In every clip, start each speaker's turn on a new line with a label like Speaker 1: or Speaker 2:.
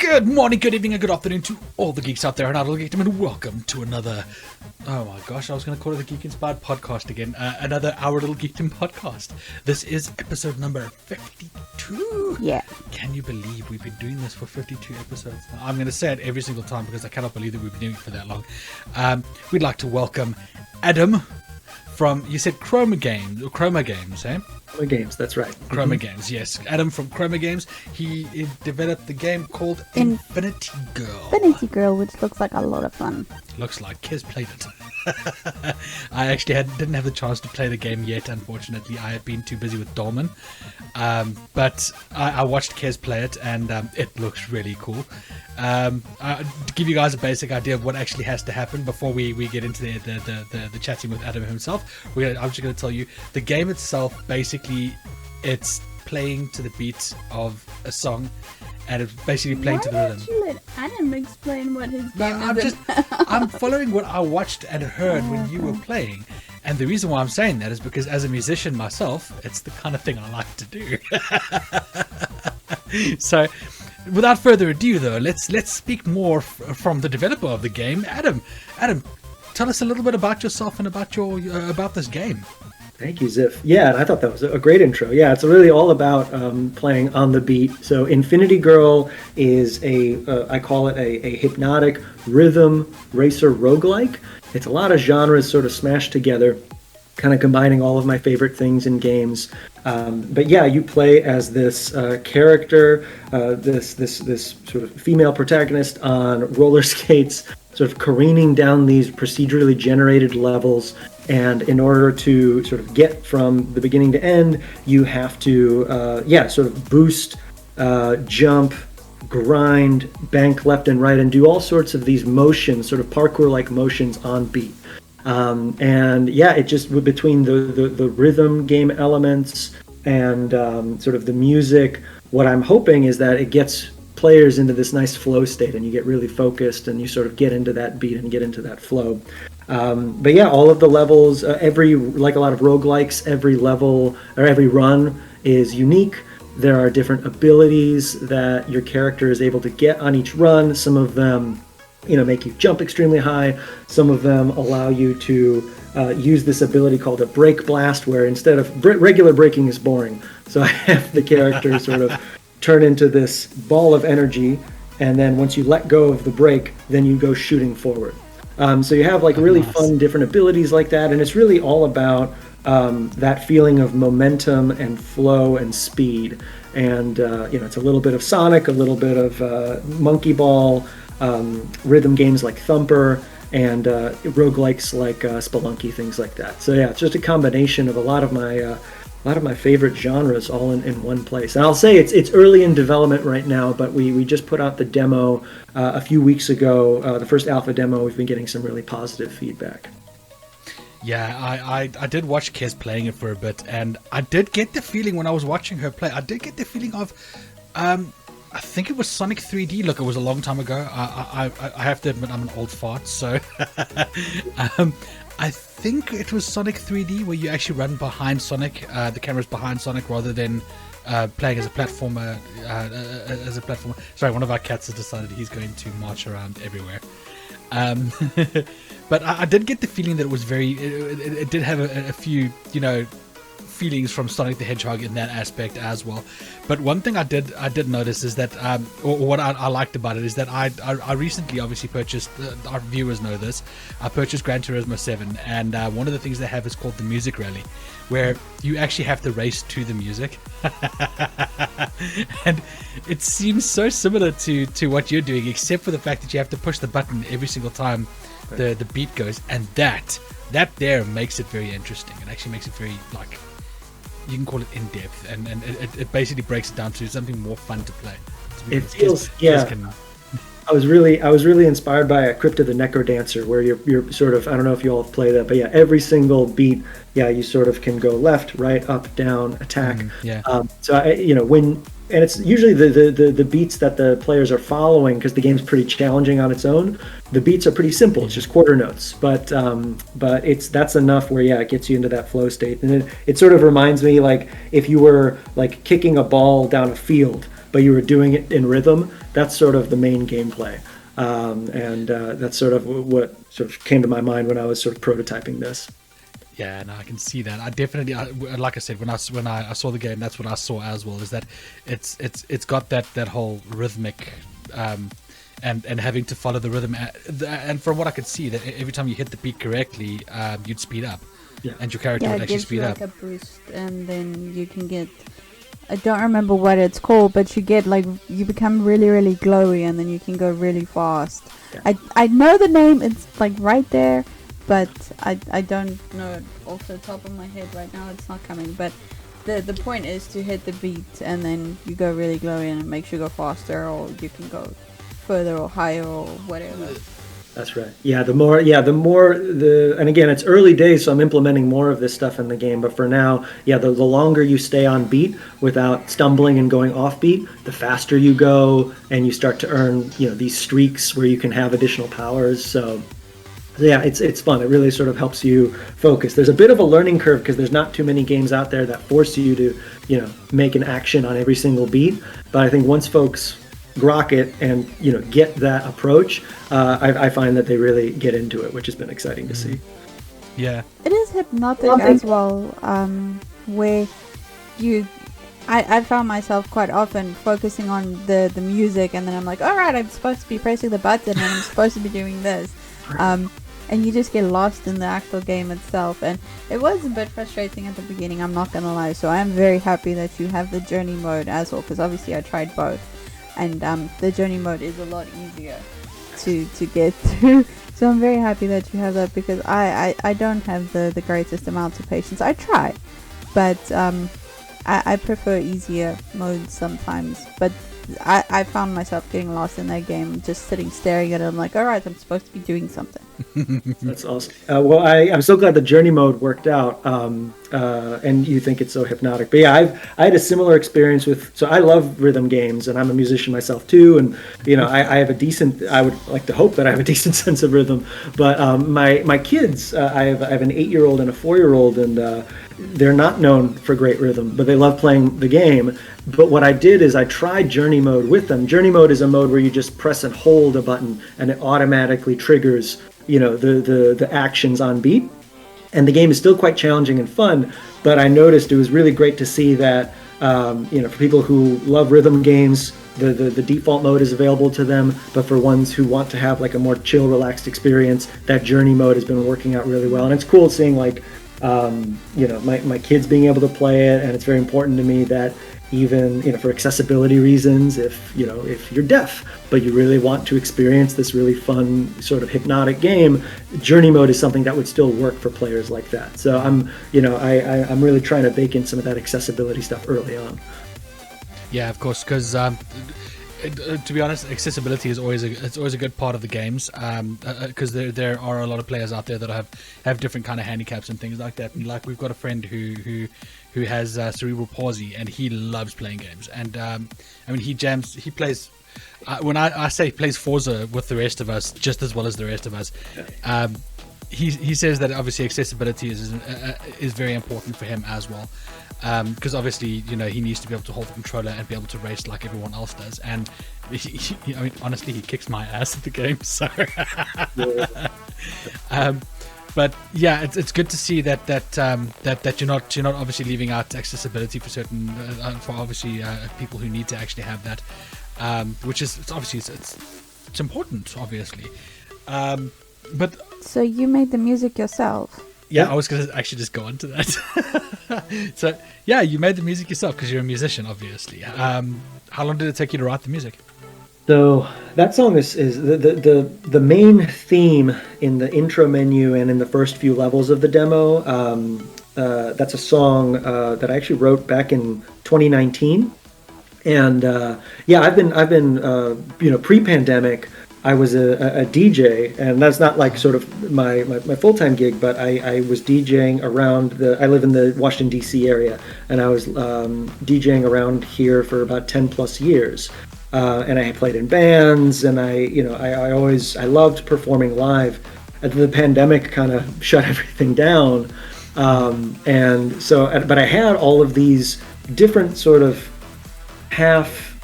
Speaker 1: Good morning, good evening, and good afternoon to all the geeks out there, and Untitled Chapter, and welcome to another, oh my gosh, I was going to call it the Geek Inspired Podcast again, another Our Little Geekdom podcast. This is episode number 52.
Speaker 2: Yeah.
Speaker 1: Can you believe we've been doing this for 52 episodes now? I'm going to say it every single time because I cannot believe that we've been doing it for that long. We'd like to welcome Adam from, you said Chroma Games, eh?
Speaker 3: Chroma Games, that's right.
Speaker 1: Chroma Games, yes. Adam from Chroma Games. He developed the game called Infinity Girl.
Speaker 2: Infinity Girl, which looks like a lot of fun.
Speaker 1: Looks like Kez played it. I actually didn't have the chance to play the game yet, unfortunately. I have been too busy with Dolman. But I watched Kez play it, and it looks really cool. To give you guys a basic idea of what actually has to happen before we get into the chatting with Adam himself, I'm just going to tell you, the game itself, basically, it's playing to the beat of a song, and it's basically playing to the rhythm.
Speaker 2: Why don't you let Adam explain what his game is?
Speaker 1: I'm following what I watched and heard when you were playing. And the reason why I'm saying that is because as a musician myself, it's the kind of thing I like to do. So, without further ado, though, let's speak more from the developer of the game, Adam. Adam, tell us a little bit about yourself and about about this game.
Speaker 3: Thank you, Ziff. Yeah, and I thought that was a great intro. Yeah, it's really all about playing on the beat. So Infinity Girl is I call it a hypnotic rhythm racer roguelike. It's a lot of genres sort of smashed together, kind of combining all of my favorite things in games. But yeah, you play as this character, this sort of female protagonist on roller skates, sort of careening down these procedurally generated levels. And in order to sort of get from the beginning to end, you have to, sort of boost, jump, grind, bank left and right, and do all sorts of these motions, sort of parkour-like motions on beat. It just, between the rhythm game elements and sort of the music, what I'm hoping is that it gets players into this nice flow state, and you get really focused, and you sort of get into that beat and get into that flow. All of the levels, like a lot of roguelikes, every level or every run is unique. There are different abilities that your character is able to get on each run. Some of them, make you jump extremely high. Some of them allow you to use this ability called a break blast, where instead of regular braking is boring. So I have the character sort of turn into this ball of energy, and then once you let go of the brake, then you go shooting forward. So you have like really fun different abilities like that, and it's really all about that feeling of momentum and flow and speed. And it's a little bit of Sonic, a little bit of Monkey Ball, rhythm games like Thumper, and roguelikes like Spelunky, things like that. So yeah, it's just a combination of a lot of my favorite genres all in one place. And I'll say it's early in development right now, but we just put out the demo a few weeks ago, the first alpha demo. We've been getting some really positive feedback.
Speaker 1: Yeah, I did watch Kez playing it for a bit, and I did get the feeling when I was watching her play, I did get the feeling of, I think it was Sonic 3D. Look, it was a long time ago. I have to admit I'm an old fart, so I think it was Sonic 3D where you actually run behind Sonic, the camera's behind Sonic rather than playing as a platformer. Sorry, one of our cats has decided he's going to march around everywhere. But I did get the feeling that it was it did have a few, feelings from Sonic the Hedgehog in that aspect as well. But one thing I did notice is that, or what I liked about it is that I recently obviously purchased, our viewers know this, I purchased Gran Turismo 7, and one of the things they have is called the Music Rally, where you actually have to race to the music. And it seems so similar to what you're doing, except for the fact that you have to push the button every single time the beat goes, and that there makes it very interesting. It actually makes it very, like, you can call it in depth, and it basically breaks it down to something more fun to play.
Speaker 3: It feels, I was really inspired by Crypto the Necrodancer, where you're sort of, I don't know if you all have played that, but yeah, every single beat, you sort of can go left, right, up, down, attack. And it's usually the beats that the players are following, because the game's pretty challenging on its own. The beats are pretty simple; it's just quarter notes, but that's enough where it gets you into that flow state. And it sort of reminds me, like, if you were like kicking a ball down a field, but you were doing it in rhythm. That's sort of the main gameplay. And that's sort of what sort of came to my mind when I was sort of prototyping this.
Speaker 1: Yeah, no, I can see that. I definitely, like I said, when I saw the game, that's what I saw as well. Is that it's got that whole rhythmic, and having to follow the rhythm. And from what I could see, that every time you hit the beat correctly, you'd speed up, and your character would actually speed up.
Speaker 2: Yeah, it gives you like a boost, and then you can get. I don't remember what it's called, but you get like you become really, really glowy, and then you can go really fast. Yeah. I know the name; it's like right there. But I don't know it off the top of my head right now. It's not coming. But the point is to hit the beat, and then you go really glowy, and it makes you go faster, or you can go further or higher or whatever.
Speaker 3: That's right. Yeah, and again, it's early days, so I'm implementing more of this stuff in the game. But for now, yeah, the longer you stay on beat without stumbling and going off beat, the faster you go, and you start to earn these streaks where you can have additional powers. So. Yeah, it's fun. It really sort of helps you focus. There's a bit of a learning curve because there's not too many games out there that force you to, make an action on every single beat. But I think once folks grok it and, get that approach, I find that they really get into it, which has been exciting to see.
Speaker 1: Yeah.
Speaker 2: It is hypnotic as well, where I found myself quite often focusing on the music, and then I'm like, all right, I'm supposed to be pressing the button and I'm supposed to be doing this. And you just get lost in the actual game itself, and it was a bit frustrating at the beginning, I'm not gonna lie. So I am very happy that you have the journey mode as well, because obviously I tried both, and the journey mode is a lot easier to get through. So I'm very happy that you have that, because I don't have the greatest amount of patience. I try, but I prefer easier modes sometimes. But I found myself getting lost in that game, just sitting staring at it. I'm like, all right, I'm supposed to be doing something.
Speaker 3: That's awesome. Well, I'm so glad the journey mode worked out, and you think it's so hypnotic. But yeah, I had a similar experience so I love rhythm games, and I'm a musician myself too, and I have I would like to hope that I have a decent sense of rhythm. But my kids, I have an 8-year-old and a 4-year-old, and they're not known for great rhythm, but they love playing the game. But what I did is I tried journey mode with them. Journey mode is a mode where you just press and hold a button, and it automatically triggers the actions on beat. And the game is still quite challenging and fun, but I noticed it was really great to see that for people who love rhythm games, the default mode is available to them, but for ones who want to have like a more chill, relaxed experience, that journey mode has been working out really well. And it's cool seeing like my kids being able to play it, and it's very important to me that even for accessibility reasons, if you're deaf but you really want to experience this really fun sort of hypnotic game, journey mode is something that would still work for players like that. So I'm really trying to bake in some of that accessibility stuff early on.
Speaker 1: Yeah, of course, because to be honest, accessibility is always a good part of the games, because there are a lot of players out there that have different kind of handicaps and things like that. And like we've got a friend who has cerebral palsy, and he loves playing games. And he plays. When I say he plays Forza with the rest of us, just as well as the rest of us. He says that obviously accessibility is very important for him as well, because obviously he needs to be able to hold the controller and be able to race like everyone else does. And honestly, he kicks my ass at the game. So, but yeah, it's good to see that you're not obviously leaving out accessibility for certain for obviously people who need to actually have that, which is it's important, obviously. But
Speaker 2: so you made the music yourself?
Speaker 1: Yeah, I was going to actually just go on to that. So yeah, you made the music yourself because you're a musician, obviously. How long did it take you to write the music? So
Speaker 3: that song is the main theme in the intro menu and in the first few levels of the demo. That's a song that I actually wrote back in 2019, and I've been pre-pandemic. I was a DJ, and that's not like sort of my full-time gig, but I was DJing around I live in the Washington, D.C. area, and I was DJing around here for about 10 plus years. And I played in bands, and I loved performing live. And the pandemic kind of shut everything down. And so, but I had all of these different sort of half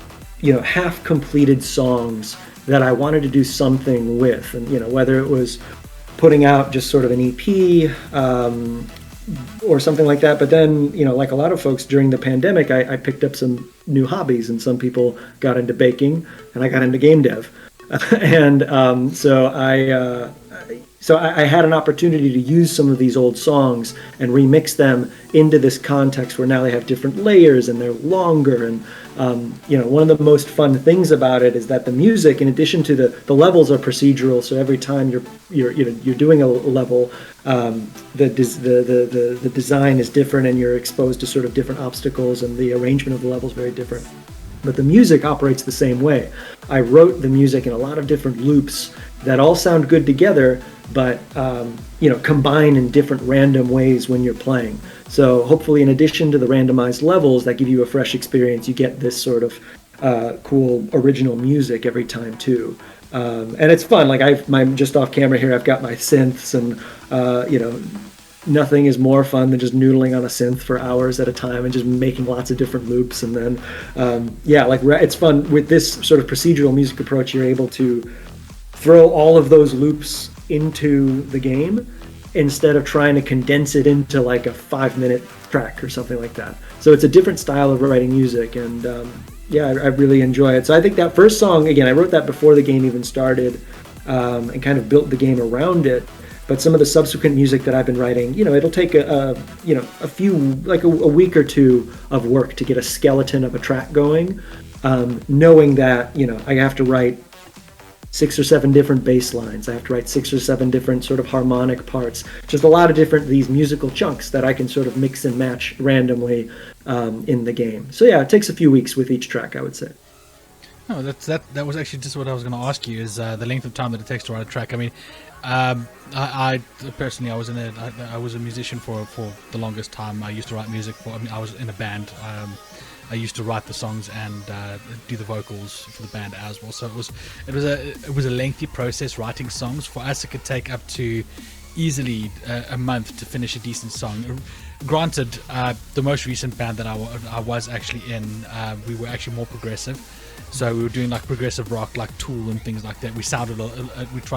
Speaker 3: half completed songs that I wanted to do something with, and whether it was putting out just sort of an EP or something like that. But then, like a lot of folks during the pandemic, I picked up some new hobbies, and some people got into baking, and I got into game dev. And so I had an opportunity to use some of these old songs and remix them into this context where now they have different layers and they're longer. And one of the most fun things about it is that the music, in addition to the levels, are procedural. So every time you're doing a level, the design is different, and you're exposed to sort of different obstacles, and the arrangement of the level is very different. But the music operates the same way. I wrote the music in a lot of different loops that all sound good together, but combine in different random ways when you're playing. So hopefully, in addition to the randomized levels that give you a fresh experience, you get this sort of cool original music every time too. And it's fun. Like I'm just off camera here. I've got my synths, and nothing is more fun than just noodling on a synth for hours at a time and just making lots of different loops. And then, it's fun with this sort of procedural music approach. You're able to throw all of those loops into the game instead of trying to condense it into like a 5-minute track or something like that. So it's a different style of writing music, and I really enjoy it. So I think that first song, again, I wrote that before the game even started, and kind of built the game around it. But some of the subsequent music that I've been writing, it'll take a few, like a week or two of work to get a skeleton of a track going, knowing that, I have to write 6 or 7 different bass lines. I have to write 6 or 7 different sort of harmonic parts. Just a lot of these musical chunks that I can sort of mix and match randomly in the game. So yeah, it takes a few weeks with each track, I would say.
Speaker 1: No, that was actually just what I was going to ask you, is the length of time that it takes to write a track. I mean, I personally, I was a musician for the longest time. I used to write music I was in a band. I used to write the songs and do the vocals for the band as well. So it was a lengthy process writing songs. For us, it could take up to easily a month to finish a decent song. Granted, the most recent band that I was actually in, we were actually more progressive. So we were doing like progressive rock, like Tool and things like that. We tried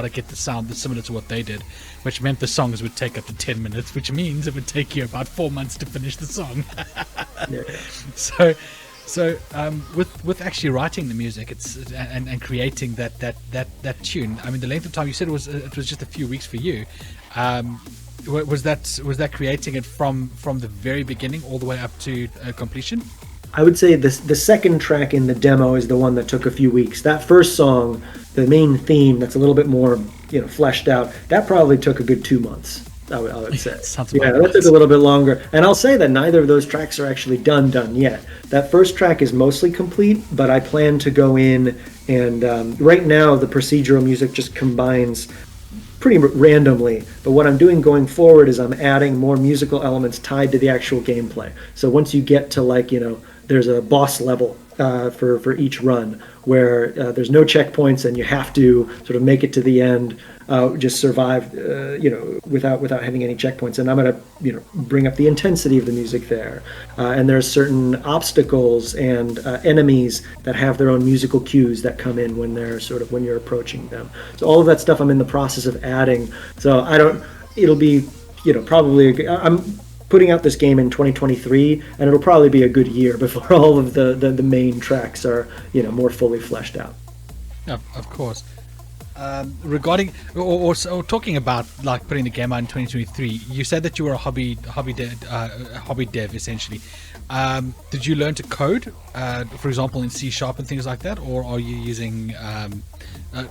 Speaker 1: to get the sound that's similar to what they did, which meant the songs would take up to 10 minutes, which means it would take you about 4 months to finish the song.
Speaker 3: Yeah.
Speaker 1: So with actually writing the music, and creating that tune. I mean, the length of time, you said it was just a few weeks for you. Was that creating it from the very beginning all the way up to completion?
Speaker 3: I would say the second track in the demo is the one that took a few weeks. That first song, the main theme, that's a little bit more fleshed out, that probably took a good 2 months. I would say. That took a little bit longer. And I'll say that neither of those tracks are actually done yet. That first track is mostly complete, but I plan to go in and right now the procedural music just combines pretty randomly. But what I'm doing going forward is I'm adding more musical elements tied to the actual gameplay. So once you get to there's a boss level for each run where there's no checkpoints and you have to sort of make it to the end, just survive, without having any checkpoints. And I'm going to, bring up the intensity of the music there. And there's certain obstacles and enemies that have their own musical cues that come in when you're approaching them. So all of that stuff I'm in the process of adding. So it'll be, probably, I'm putting out this game in 2023, and it'll probably be a good year before all of the main tracks are, more fully fleshed out.
Speaker 1: Yeah, of course. Regarding or talking about like putting the game out in 2023, you said that you were a hobby dev essentially. Did you learn to code, for example, in C# and things like that, or are you using? I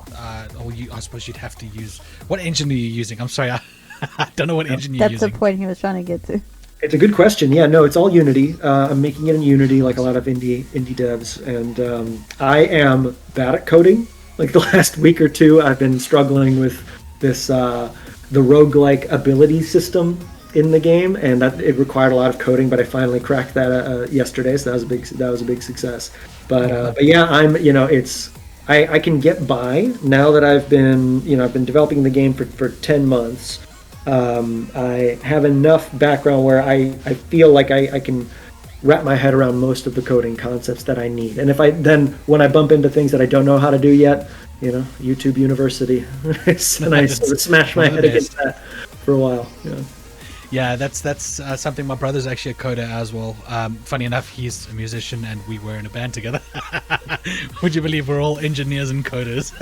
Speaker 1: suppose you'd have to use. What engine are you using? I'm sorry, I don't know what engine you're using.
Speaker 2: That's the point he was trying to get to.
Speaker 3: It's a good question. Yeah, no, it's all Unity. I'm making it in Unity, like a lot of indie devs, and I am bad at coding. Like the last week or two, I've been struggling with this the roguelike ability system in the game, and that it required a lot of coding. But I finally cracked that yesterday, so that was a big success. But yeah, I can get by now that I've been developing the game for 10 months. I have enough background where I feel like I can wrap my head around most of the coding concepts that I need. And when I bump into things that I don't know how to do yet, YouTube University, and I sort of smash my head against that for a while.
Speaker 1: Yeah, that's something. My brother's actually a coder as well. Funny enough, he's a musician, and we were in a band together. Would you believe we're all engineers and coders?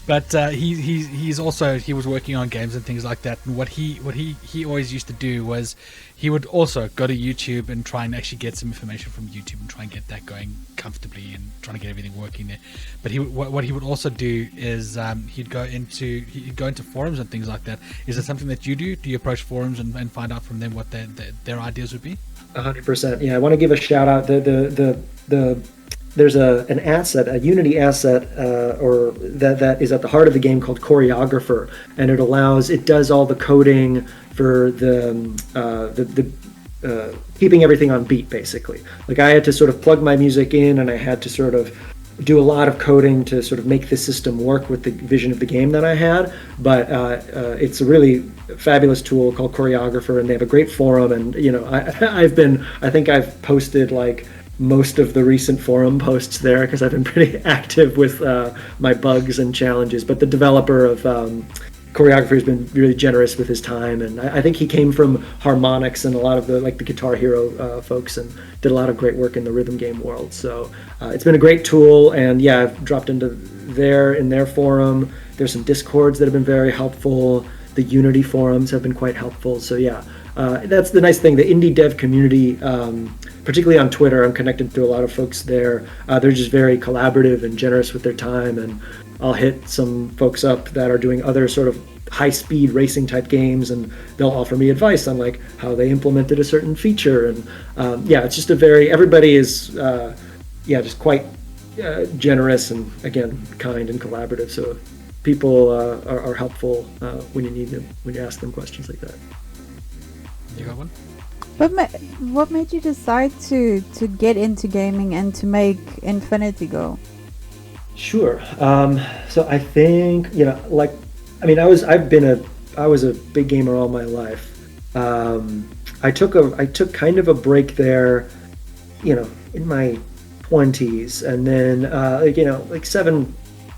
Speaker 1: But he was working on games and things like that. And what he always used to do was he would also go to YouTube and try and actually get some information from YouTube and try and get that going comfortably and trying to get everything working there. But what he would also do is he'd go into forums and things like that. Is it something that you do? Do you approach forums and find out from them what their ideas would be?
Speaker 3: 100%. Yeah, I want to give a shout out. There's an asset, a Unity asset, or that is at the heart of the game called Choreographer, and it does all the coding for the keeping everything on beat, basically. Like, I had to sort of plug my music in, and I had to sort of do a lot of coding to sort of make the system work with the vision of the game that I had. But it's a really fabulous tool called Choreographer, and they have a great forum. And I think I've posted like most of the recent forum posts there because I've been pretty active with my bugs and challenges. But the developer of Choreographer has been really generous with his time, and I think he came from Harmonix and a lot of the Guitar Hero folks, and did a lot of great work in the rhythm game world. So it's been a great tool, and yeah, I've dropped into their forum. There's some Discords that have been very helpful. The Unity forums have been quite helpful. So yeah, that's the nice thing. The indie dev community, particularly on Twitter, I'm connected to a lot of folks there. They're just very collaborative and generous with their time, and I'll hit some folks up that are doing other sort of high-speed racing type games, and they'll offer me advice on like how they implemented a certain feature. And yeah, it's just everybody is just quite generous and, again, kind and collaborative. So people are helpful when you need them, when you ask them questions like that.
Speaker 1: You got one?
Speaker 2: What made you decide to get into gaming and to make Infinity Girl?
Speaker 3: Sure. So I think, I was a big gamer all my life. I took kind of a break there, in my 20s, and then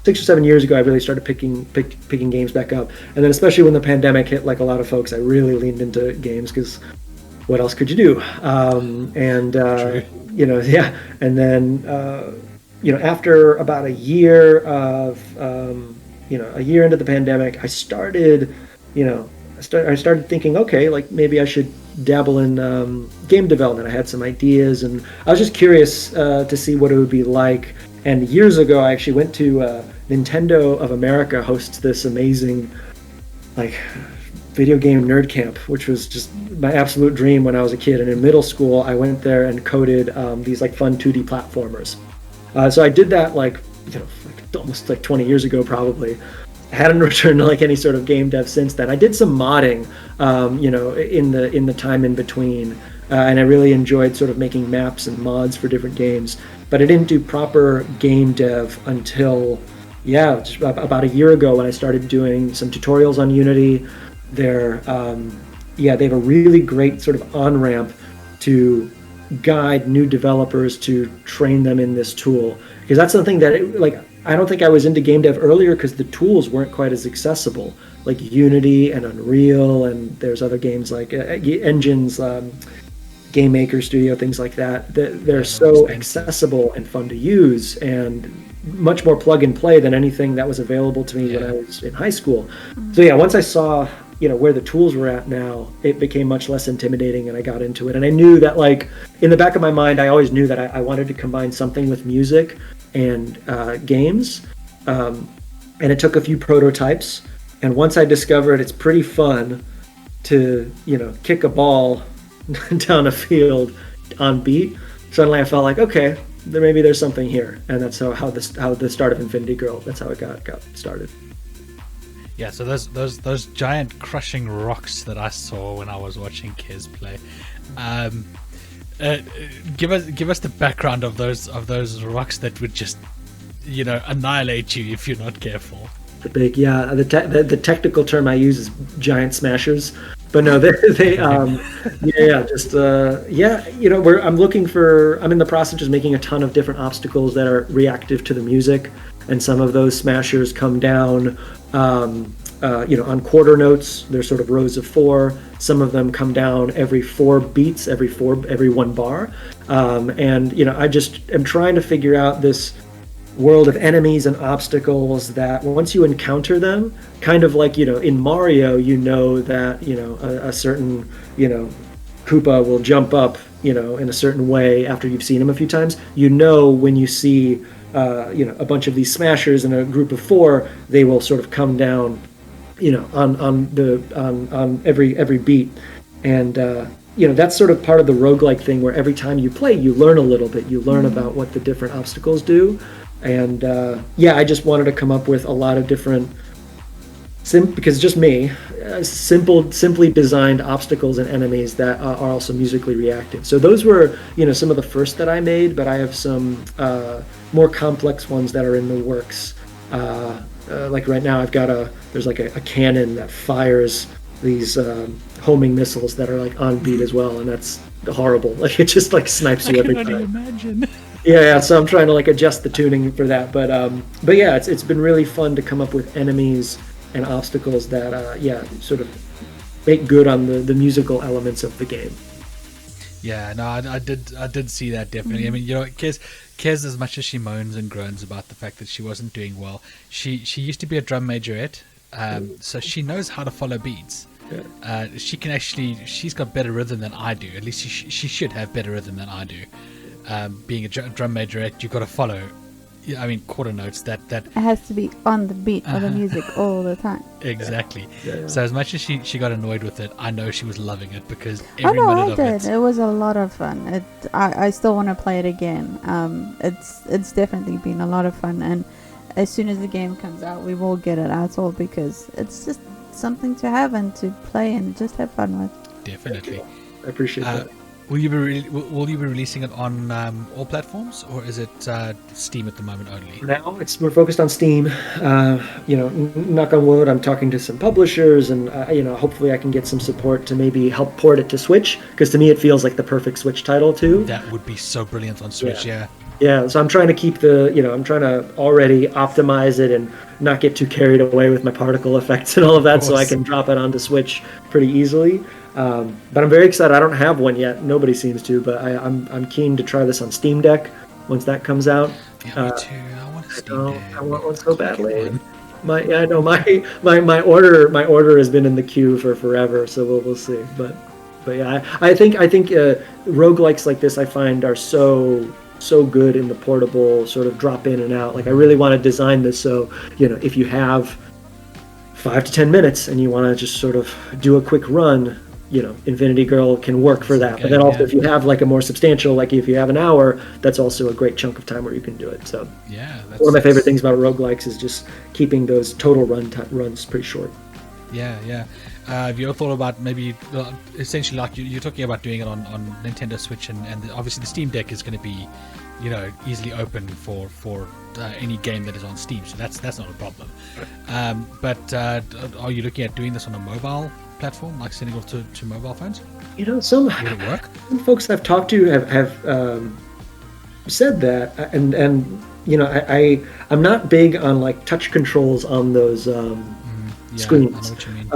Speaker 3: 6 or 7 years ago, I really started picking games back up. And then especially when the pandemic hit, like a lot of folks, I really leaned into games because what else could you do? And then after about a year of a year into the pandemic, I started thinking, okay, like maybe I should dabble in game development. I had some ideas, and I was just curious to see what it would be like. And years ago, I actually went to Nintendo of America hosts this amazing video game nerd camp, which was just my absolute dream when I was a kid. And in middle school, I went there and coded these fun 2D platformers. So I did that almost 20 years ago, probably. I hadn't returned to any sort of game dev since then. I did some modding, in the time in between, and I really enjoyed sort of making maps and mods for different games. But I didn't do proper game dev until, just about a year ago, when I started doing some tutorials on Unity. They have a really great sort of on-ramp to guide new developers, to train them in this tool, because that's something that I don't think I was into game dev earlier because the tools weren't quite as accessible, like Unity and Unreal, and there's other games like engines, Game Maker Studio, things like that. They're so accessible and fun to use, and much more plug and play than anything that was available to me when I was in high school. So once I saw where the tools were at now, it became much less intimidating, and I got into it. And I knew that in the back of my mind, I always knew that I wanted to combine something with music and games. And it took a few prototypes. And once I discovered it's pretty fun to, kick a ball down a field on beat, suddenly I felt like, okay, maybe there's something here. And that's how the start of Infinity Girl, that's how it got started.
Speaker 1: Yeah, so those giant crushing rocks that I saw when I was watching Kez play, give us the background of those rocks that would just annihilate you if you're not careful.
Speaker 3: The technical term I use is giant smashers. But no, I'm in the process of just making a ton of different obstacles that are reactive to the music, and some of those smashers come down, on quarter notes. They're sort of rows of 4. Some of them come down every 4 beats, every 1 bar, and I just am trying to figure out this world of enemies and obstacles that once you encounter them, kind of like in Mario, that a certain Koopa will jump up in a certain way after you've seen him a few times. When you see a bunch of these smashers in a group of 4, they will sort of come down on every beat, and that's sort of part of the roguelike thing, where every time you play you learn a little bit, you learn about what the different obstacles do. And I just wanted to come up with a lot of different, because just me, simply designed obstacles and enemies that are also musically reactive. So those were, some of the first that I made, but I have some more complex ones that are in the works. Like right now, there's like a cannon that fires these homing missiles that are like on beat as well, and that's horrible. Like it just like snipes you every time. I can only imagine. Yeah, so I'm trying to like adjust the tuning for that, but yeah, it's been really fun to come up with enemies and obstacles that sort of make good on the musical elements of the game.
Speaker 1: Yeah, no, I did see that definitely. I mean, Kez, as much as she moans and groans about the fact that she wasn't doing well, she used to be a drum majorette, so she knows how to follow beats. Yeah. She's got better rhythm than I do. At least she should have better rhythm than I do. Being a drum majorette, you've got to follow. I mean, quarter notes. That
Speaker 2: it has to be on the beat of the music all the time.
Speaker 1: Exactly. Yeah. So as much as she got annoyed with it, I know she was loving it, because
Speaker 2: I did. It was a lot of fun. I still want to play it again. It's definitely been a lot of fun, and as soon as the game comes out, we will get it out all, because it's just something to have and to play and just have fun with.
Speaker 1: Definitely.
Speaker 3: I appreciate that.
Speaker 1: Will you be releasing it on all platforms, or is it Steam at the moment only?
Speaker 3: Now we're focused on Steam. Knock on wood, I'm talking to some publishers, and hopefully I can get some support to maybe help port it to Switch, because to me it feels like the perfect Switch title too.
Speaker 1: That would be so brilliant on Switch. Yeah.
Speaker 3: Yeah, so I'm trying to keep I'm trying to already optimize it and not get too carried away with my particle effects and all of that, so I can drop it onto Switch pretty easily. But I'm very excited. I don't have one yet. Nobody seems to, but I'm keen to try this on Steam Deck once that comes out.
Speaker 1: Yeah, me too. I want a Steam Deck.
Speaker 3: I want one so badly. My order has been in the queue for forever, so we'll see. But yeah, I think roguelikes like this I find are so good in the portable sort of drop in and out. Like I really want to design this so if you have 5 to 10 minutes and you want to just sort of do a quick run, Infinity Girl can work for that. But then also if you have like a more substantial, like if you have an hour, that's also a great chunk of time where you can do it. So
Speaker 1: yeah,
Speaker 3: one of my favorite things about roguelikes is just keeping those total runs pretty short.
Speaker 1: Yeah. Have you ever thought about maybe essentially like you're talking about doing it on Nintendo Switch, and obviously the Steam Deck is going to be easily open for any game that is on Steam, so that's not a problem. But are you looking at doing this on a mobile platform, like sending off to mobile phones?
Speaker 3: Would it work? Some folks I've talked to have said that, and I'm not big on like touch controls on those screens. I know what you mean.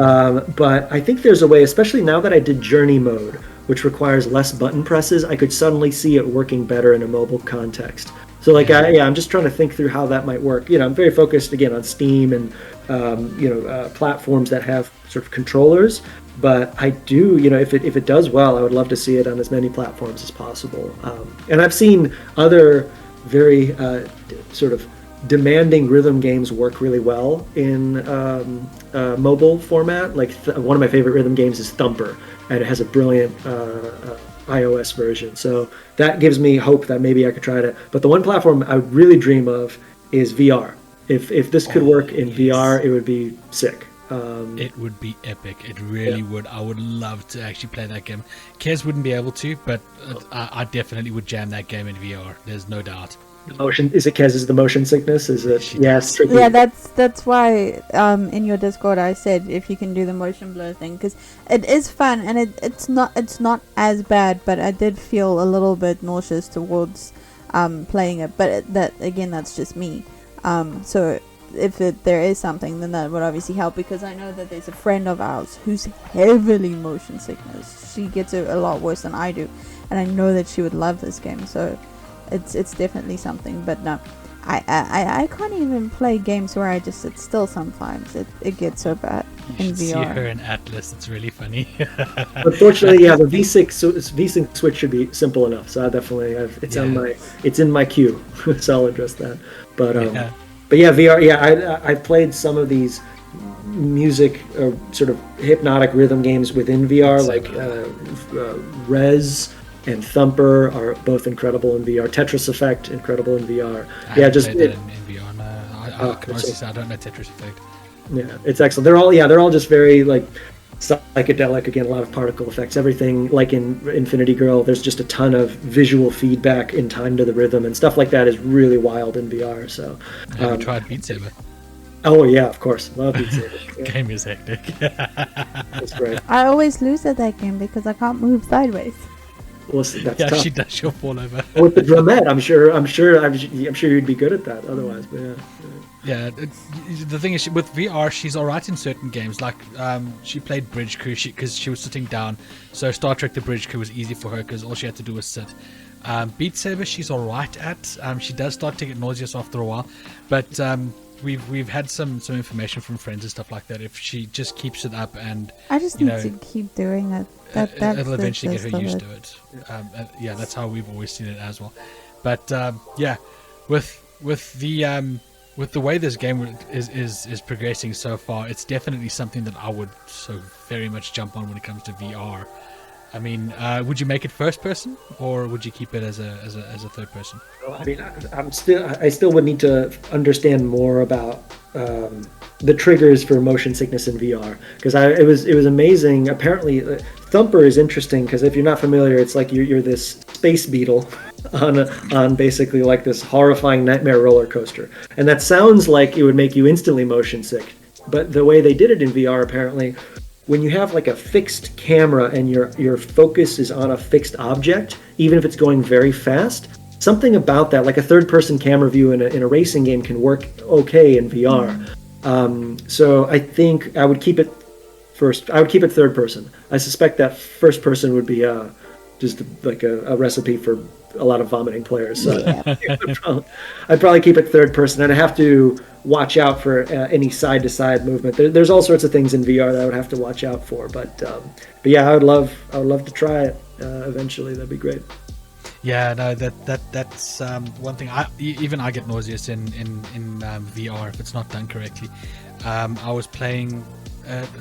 Speaker 3: But I think there's a way, especially now that I did Journey mode, which requires less button presses, I could suddenly see it working better in a mobile context. So I'm just trying to think through how that might work. I'm very focused again on Steam and platforms that have sort of controllers. But I do, if it does well, I would love to see it on as many platforms as possible. And I've seen other very sort of demanding rhythm games work really well in mobile format. Like one of my favorite rhythm games is Thumper, and it has a brilliant iOS version. So that gives me hope that maybe I could try it. But the one platform I really dream of is VR. If this could work in VR, it would be sick.
Speaker 1: It would be epic. It really would. I would love to actually play that game. Kez wouldn't be able to, but I definitely would jam that game in VR. There's no doubt.
Speaker 3: Motion, is it Kez, is the motion sickness? Is it? Yes. Tricky.
Speaker 2: Yeah, that's why in your Discord I said if you can do the motion blur thing, because it is fun and it's not as bad, but I did feel a little bit nauseous towards playing it. But that's just me. So if there is something, then that would obviously help, because I know that there's a friend of ours who's heavily motion sickness. She gets it a lot worse than I do, and I know that she would love this game. So it's definitely something. But no, I can't even play games where I just sit still sometimes. It gets so bad in VR.
Speaker 1: See her in Atlas. It's really funny.
Speaker 3: Unfortunately, yeah, the V-Sync switch should be simple enough. So I definitely it's in my queue. So I'll address that. But yeah, VR. Yeah, I played some of these music sort of hypnotic rhythm games within VR, like Rez and Thumper are both incredible in VR. Tetris Effect, incredible in VR.
Speaker 1: I haven't played that in VR. No, I can honestly say I don't know Tetris Effect.
Speaker 3: Yeah, it's excellent. They're all just very like psychedelic. Again, a lot of particle effects. Everything like in Infinity Girl. There's just a ton of visual feedback in time to the rhythm and stuff like that is really wild in VR. So,
Speaker 1: have you tried Beat Saber?
Speaker 3: Oh yeah, of course. Love Beat Saber. Yeah.
Speaker 1: Game is hectic.
Speaker 3: That's great.
Speaker 2: I always lose at that game because I can't move sideways.
Speaker 3: Well, that's
Speaker 1: yeah,
Speaker 3: tough.
Speaker 1: she does. She'll fall over.
Speaker 3: With the drumette, I'm sure you'd be good at that. Otherwise, but yeah.
Speaker 1: Yeah, the thing is, with VR, she's alright in certain games. Like, she played Bridge Crew because she was sitting down. So Star Trek: The Bridge Crew was easy for her because all she had to do was sit. Beat Saber, she's alright at. She does start to get nauseous after a while, but we've had some information from friends and stuff like that. If she just keeps it up and
Speaker 2: I just need to keep doing it.
Speaker 1: It'll eventually get her used to it. Yeah, that's how we've always seen it as well. But yeah, with the way this game is progressing so far, it's definitely something that I would so very much jump on when it comes to VR. I mean, would you make it first person, or would you keep it as a third person?
Speaker 3: I mean, I still would need to understand more about the triggers for motion sickness in VR, because it was amazing. Apparently, Thumper is interesting because if you're not familiar, it's like you're this space beetle on basically like this horrifying nightmare roller coaster, and that sounds like it would make you instantly motion sick. But the way they did it in VR, apparently, when you have like a fixed camera and your focus is on a fixed object, even if it's going very fast, something about that, like a third-person camera view in a racing game, can work okay in VR. So I think I would keep it first. I would keep it third person. I suspect that first person would be just like a recipe for a lot of vomiting players. So I'd probably keep it third person, and I have to watch out for any side-to-side movement. There's all sorts of things in VR that I would have to watch out for. But yeah, I would love to try it eventually. That'd be great.
Speaker 1: Yeah, no, that's one thing. I get nauseous in VR if it's not done correctly. I was playing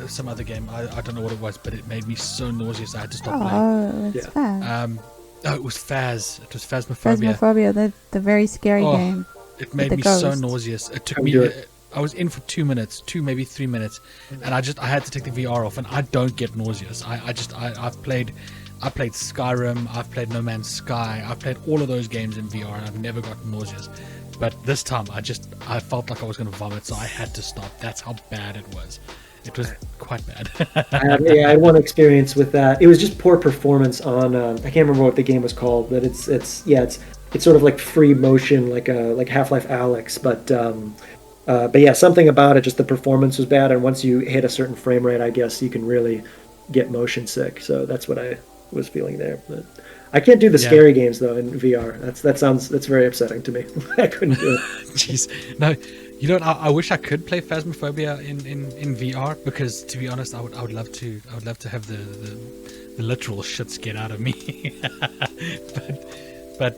Speaker 1: some other game. I don't know what it was, but it made me so nauseous I had to stop playing.
Speaker 2: Oh, it's Phaz.
Speaker 1: It was Phaz. It was Phasmophobia.
Speaker 2: Phasmophobia, the very scary game.
Speaker 1: It made me so nauseous. It took me. I was in for 2 minutes, maybe 3 minutes, and I had to take the VR off. And I don't get nauseous. I've played Skyrim. I've played No Man's Sky. I've played all of those games in VR, and I've never gotten nauseous. But this time, I felt like I was going to vomit, so I had to stop. That's how bad it was. It was quite bad.
Speaker 3: I had one experience with that. It was just poor performance on. I can't remember what the game was called, but it's sort of like free motion, like Half-Life Alyx. But yeah, something about it. Just the performance was bad, and once you hit a certain frame rate, I guess you can really get motion sick. So that's what I was feeling there. But I can't do the scary games though in VR. That's very upsetting to me. I couldn't do it.
Speaker 1: Jeez, no. You know, I wish I could play Phasmophobia in VR, because to be honest, I would love to have the literal shit scared out of me. but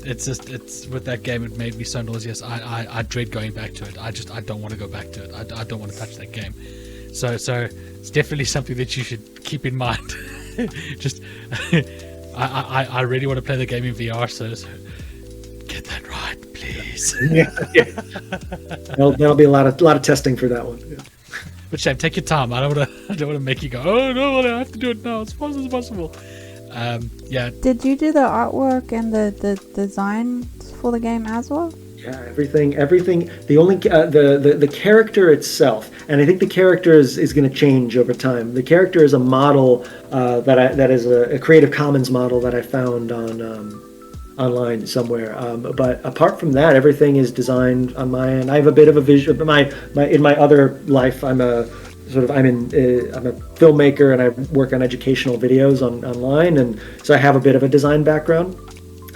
Speaker 1: it's with that game, it made me so nauseous. I dread going back to it. I don't want to go back to it. I don't want to touch that game. So it's definitely something that you should keep in mind. Just I really want to play the game in VR, so get that right, please.
Speaker 3: Yeah. There'll be a lot of testing for that one. Yeah.
Speaker 1: But Shane, take your time. I don't want to make you go, oh no, I have to do it now as fast as possible. Yeah.
Speaker 2: Did you do the artwork and the design for the game as well?
Speaker 3: Yeah, everything. The only the character itself, and I think the character is going to change over time. The character is a model that is a Creative Commons model that I found on online somewhere. But apart from that, everything is designed on my end. I have a bit of a vision. In my other life, I'm a filmmaker and I work on educational videos online, and so I have a bit of a design background.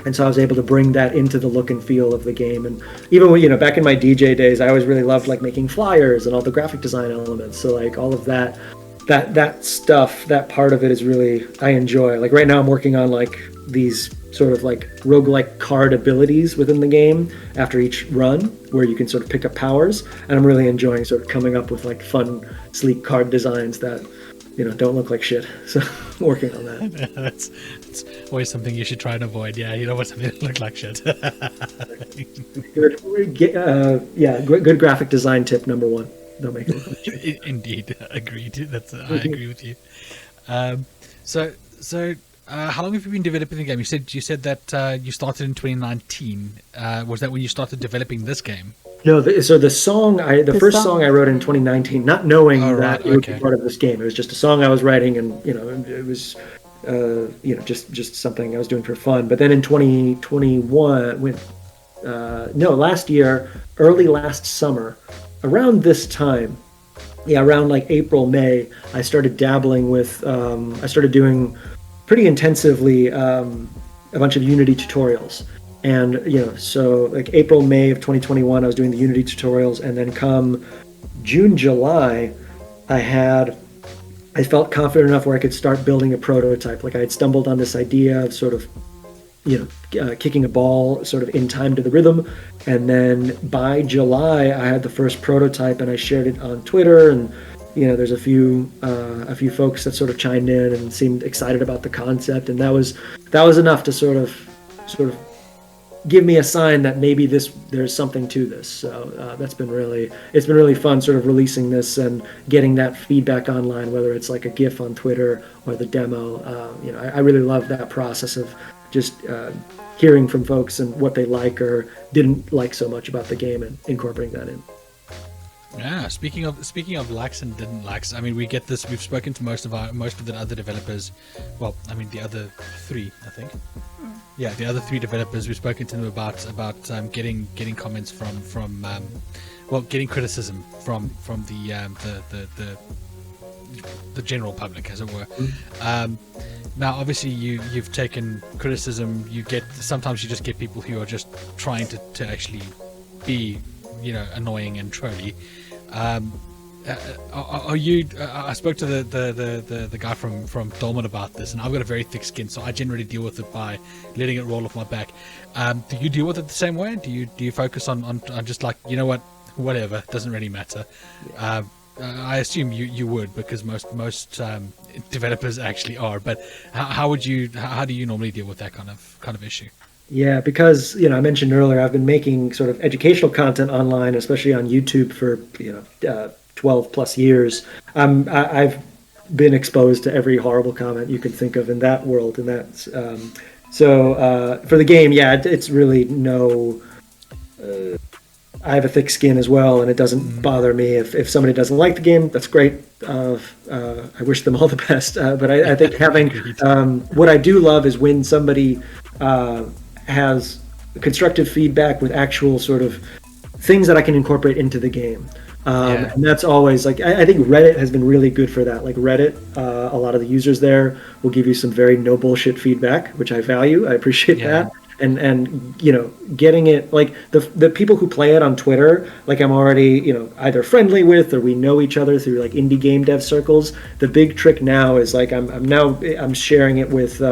Speaker 3: And so I was able to bring that into the look and feel of the game. And even when, back in my DJ days, I always really loved like making flyers and all the graphic design elements. So like all of that stuff, that part of it is really, I enjoy. Like right now I'm working on like these sort of like roguelike card abilities within the game after each run, where you can sort of pick up powers. And I'm really enjoying sort of coming up with like fun, sleek card designs that, don't look like shit. So working on that.
Speaker 1: That's always something you should try and avoid. Yeah, you don't want something that look like shit.
Speaker 3: Good graphic design tip number one. Don't make it look like shit.
Speaker 1: Indeed, agreed. I agree with you. So how long have you been developing the game? You said that you started in 2019. Was that when you started developing this game?
Speaker 3: No, so the first song I wrote in 2019, not knowing that it would be part of this game. It was just a song I was writing, and it was just something I was doing for fun. But then in 2021, last year, early last summer, around this time, around like April, May, I started dabbling with. I started doing pretty intensively a bunch of Unity tutorials. And, so like April, May of 2021, I was doing the Unity tutorials. And then come June, July, I felt confident enough where I could start building a prototype. Like I had stumbled on this idea of sort of, kicking a ball sort of in time to the rhythm. And then by July, I had the first prototype and I shared it on Twitter. And, there's a few folks that sort of chimed in and seemed excited about the concept. And that was enough to sort of give me a sign that maybe there's something to this. So it's been really fun sort of releasing this and getting that feedback online, whether it's like a GIF on Twitter or the demo. I really love that process of just hearing from folks and what they like or didn't like so much about the game and incorporating that in.
Speaker 1: Yeah, speaking of likes and didn't likes, I mean, we get this. We've spoken to most of the other developers. Well, I mean, the other three, I think. Yeah, the other three developers. We've spoken to them about getting comments from getting criticism from the general public, as it were. Now, obviously, you've taken criticism. Sometimes you just get people who are just trying to actually be, annoying and trolly. Are you? I spoke to the guy from Dolman about this, and I've got a very thick skin, so I generally deal with it by letting it roll off my back. Do you deal with it the same way? Do you focus on just like, whatever, doesn't really matter? I assume you would, because most developers actually are. But how do you normally deal with that kind of issue?
Speaker 3: Yeah, because I mentioned earlier, I've been making sort of educational content online, especially on YouTube, for 12 plus years. I've been exposed to every horrible comment you can think of in that world, and that's so for the game. Yeah, it's really no. I have a thick skin as well, and it doesn't bother me if somebody doesn't like the game. That's great. I wish them all the best. But I think having what I do love is when somebody has constructive feedback with actual sort of things that I can incorporate into the game. And that's always like, I think Reddit has been really good for that. Like Reddit, a lot of the users there will give you some very no bullshit feedback, which I value. I appreciate that. And getting it, like the people who play it on Twitter, like I'm already either friendly with, or we know each other through like indie game dev circles. The big trick now is like I'm sharing it with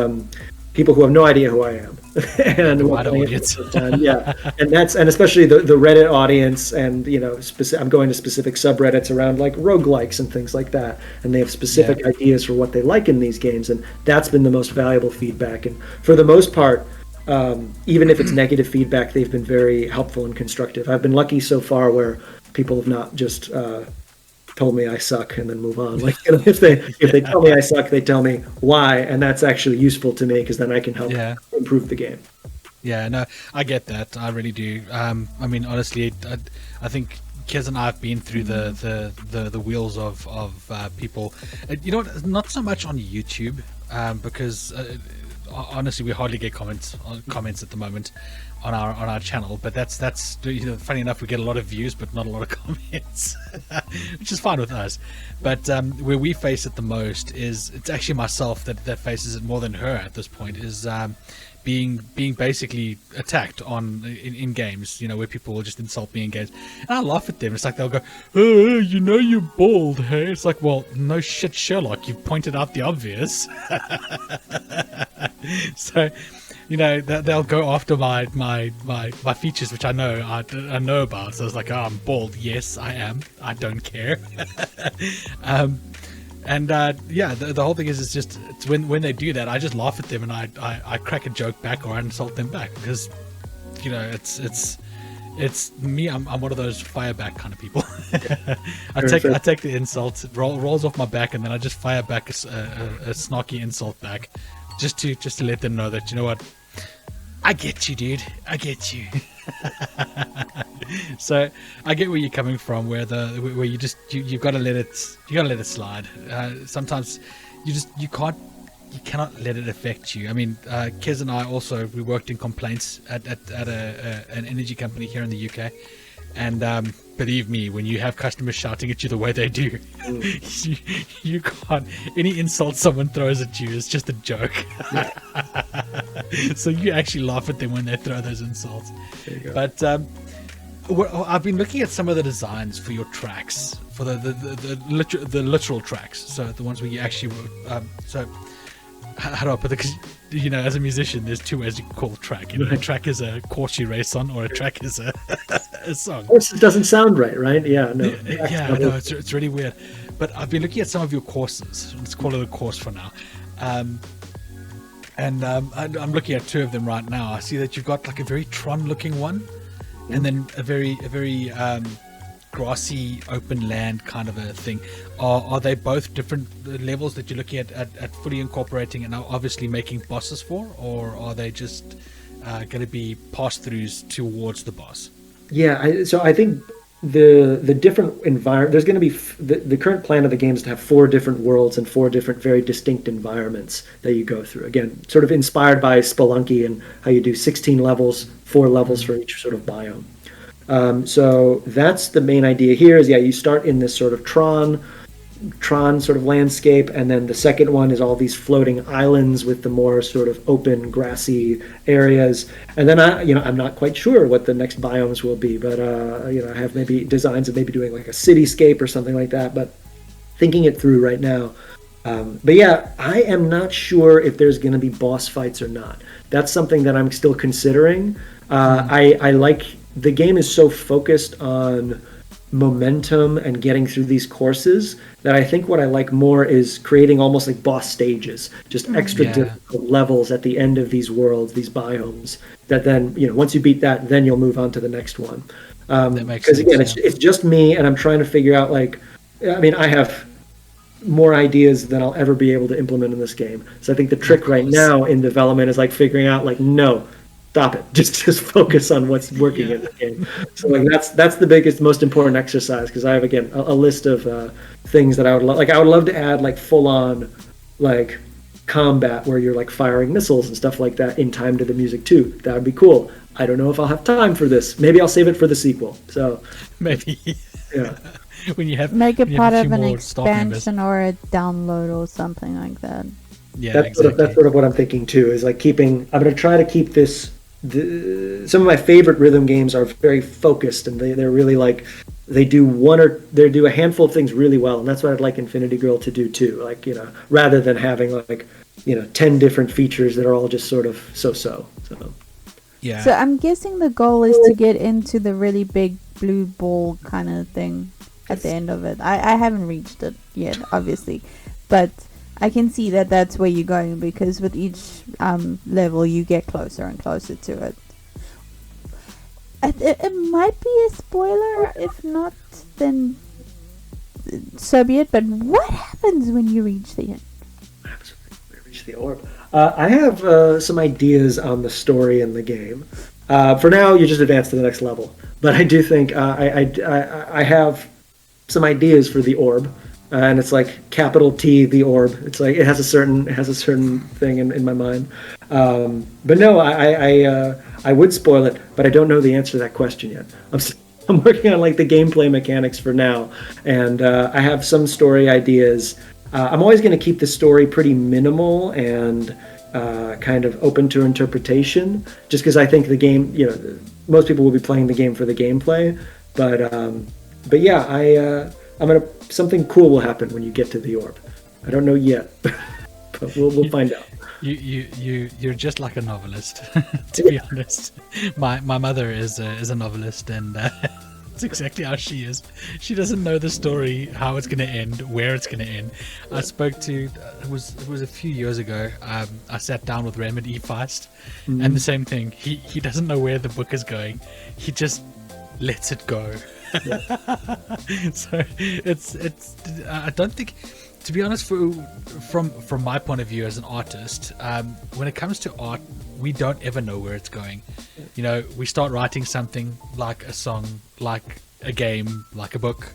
Speaker 3: people who have no idea who I am. And
Speaker 1: wide audience.
Speaker 3: and especially the Reddit audience, and I'm going to specific subreddits around like roguelikes and things like that, and they have specific ideas for what they like in these games, and that's been the most valuable feedback. And for the most part, even if it's negative feedback, they've been very helpful and constructive. I've been lucky so far where people have not just told me I suck and then move on. Like, if they tell me I suck, they tell me why, and that's actually useful to me because then I can help improve the game.
Speaker 1: Yeah, no, I get that. I really do. I mean, honestly, I think Kez and I have been through the wheels of people. You know what? Not so much on YouTube, because honestly, we hardly get comments at the moment on our channel. But that's funny enough, we get a lot of views, but not a lot of comments, which is fine with us. But where we face it the most is it's actually myself that faces it more than her at this point. Is being basically attacked in games, where people will just insult me in games, and I laugh at them. It's like they'll go, "Oh, you're bald, hey?" It's like, well, no shit, Sherlock, you've pointed out the obvious. So, they'll go after my features, which I know about. So it's like, oh, I'm bald. Yes, I am. I don't care. The whole thing is, it's when they do that, I just laugh at them and I crack a joke back or I insult them back because it's me. I'm one of those fire back kind of people. I take the insult, it rolls off my back, and then I just fire back a snarky insult back, just to let them know that, you know what, I get you, dude. I get you. So I get where you're coming from, where you've got to let it slide. Sometimes you cannot let it affect you. I mean, Kez and I also, we worked in complaints at an energy company here in the UK, and believe me, when you have customers shouting at you the way they do, you can't. Any insult someone throws at you is just a joke. So you actually laugh at them when they throw those insults. But I've been looking at some of the designs for your tracks, for the literal tracks. So the ones where you actually so how do I put it? Because as a musician, there's two ways you can call a track. A track is a chord you race on, or a track is a song.
Speaker 3: Of course, it doesn't sound right? Yeah, no.
Speaker 1: Yeah, no, it's really weird. But I've been looking at some of your courses. Let's call it a course for now. And I'm looking at two of them right now. I see that you've got like a very Tron-looking one, and then a very grassy open land kind of a thing. Are they both different levels that you're looking at fully incorporating and obviously making bosses for, or are they just going to be pass-throughs towards the boss?
Speaker 3: Yeah, so I think the different environment, there's going to be the current plan of the game is to have 4 different worlds and 4 different very distinct environments that you go through. Again, sort of inspired by Spelunky and how you do 16 levels, 4 levels for each sort of biome. So that's the main idea here is, you start in this sort of Tron sort of landscape, and then the second one is all these floating islands with the more sort of open grassy areas. And then I'm not quite sure what the next biomes will be, but I have maybe designs of maybe doing like a cityscape or something like that, but thinking it through right now. But yeah, I am not sure if there's going to be boss fights or not. That's something that I'm still considering. I like, the game is so focused on momentum and getting through these courses that I think what I like more is creating almost like boss stages, just extra difficult levels at the end of these worlds, these biomes, that then, once you beat that, then you'll move on to the next one. Because again, it's just me, and I'm trying to figure out, like, I mean, I have more ideas than I'll ever be able to implement in this game. So I think the trick right now in development is like figuring out, like, no, stop it. Just focus on what's working in the game. So like that's the biggest, most important exercise, because I have, again, a list of things that I would like. I would love to add like full on like combat where you're like firing missiles and stuff like that in time to the music too. That would be cool. I don't know if I'll have time for this. Maybe I'll save it for the sequel. So
Speaker 1: maybe.
Speaker 3: Yeah.
Speaker 1: When you have
Speaker 2: make it part of an expansion or a download or something like that.
Speaker 1: Yeah,
Speaker 3: that's sort of what I'm thinking too. Is like I'm going to try to keep this. Some of my favorite rhythm games are very focused, and they're really like they do a handful of things really well, and that's what I'd like Infinity Girl to do too. Like, rather than having like 10 different features that are all just sort of so.
Speaker 1: Yeah.
Speaker 2: So I'm guessing the goal is to get into the really big blue ball kind of thing at the end of it. I haven't reached it yet, obviously, but I can see that that's where you're going, because with each level you get closer and closer to it. It might be a spoiler. If not, then so be it. But what happens when you reach the end?
Speaker 3: Reach the orb. I have some ideas on the story in the game. For now, you just advance to the next level. But I do think I have some ideas for the orb, and it's like capital T, the orb. It's like it has a certain thing in my mind. But no, I would spoil it, but I don't know the answer to that question yet. I'm working on like the gameplay mechanics for now, and I have some story ideas. I'm always going to keep the story pretty minimal and kind of open to interpretation, just because I think the game, most people will be playing the game for the gameplay. But yeah, something cool will happen when you get to the orb. I don't know yet, but we'll find out.
Speaker 1: You're just like a novelist, to be honest. My mother is a novelist, and that's exactly how she is. She doesn't know the story, how it's going to end, where it's going to end. I spoke to it was a few years ago. I sat down with Raymond E. Feist, and the same thing. He doesn't know where the book is going. He just lets it go. Yeah. So it's I don't think, to be honest, from my point of view as an artist, when it comes to art, we don't ever know where it's going. We start writing something like a song, like a game, like a book.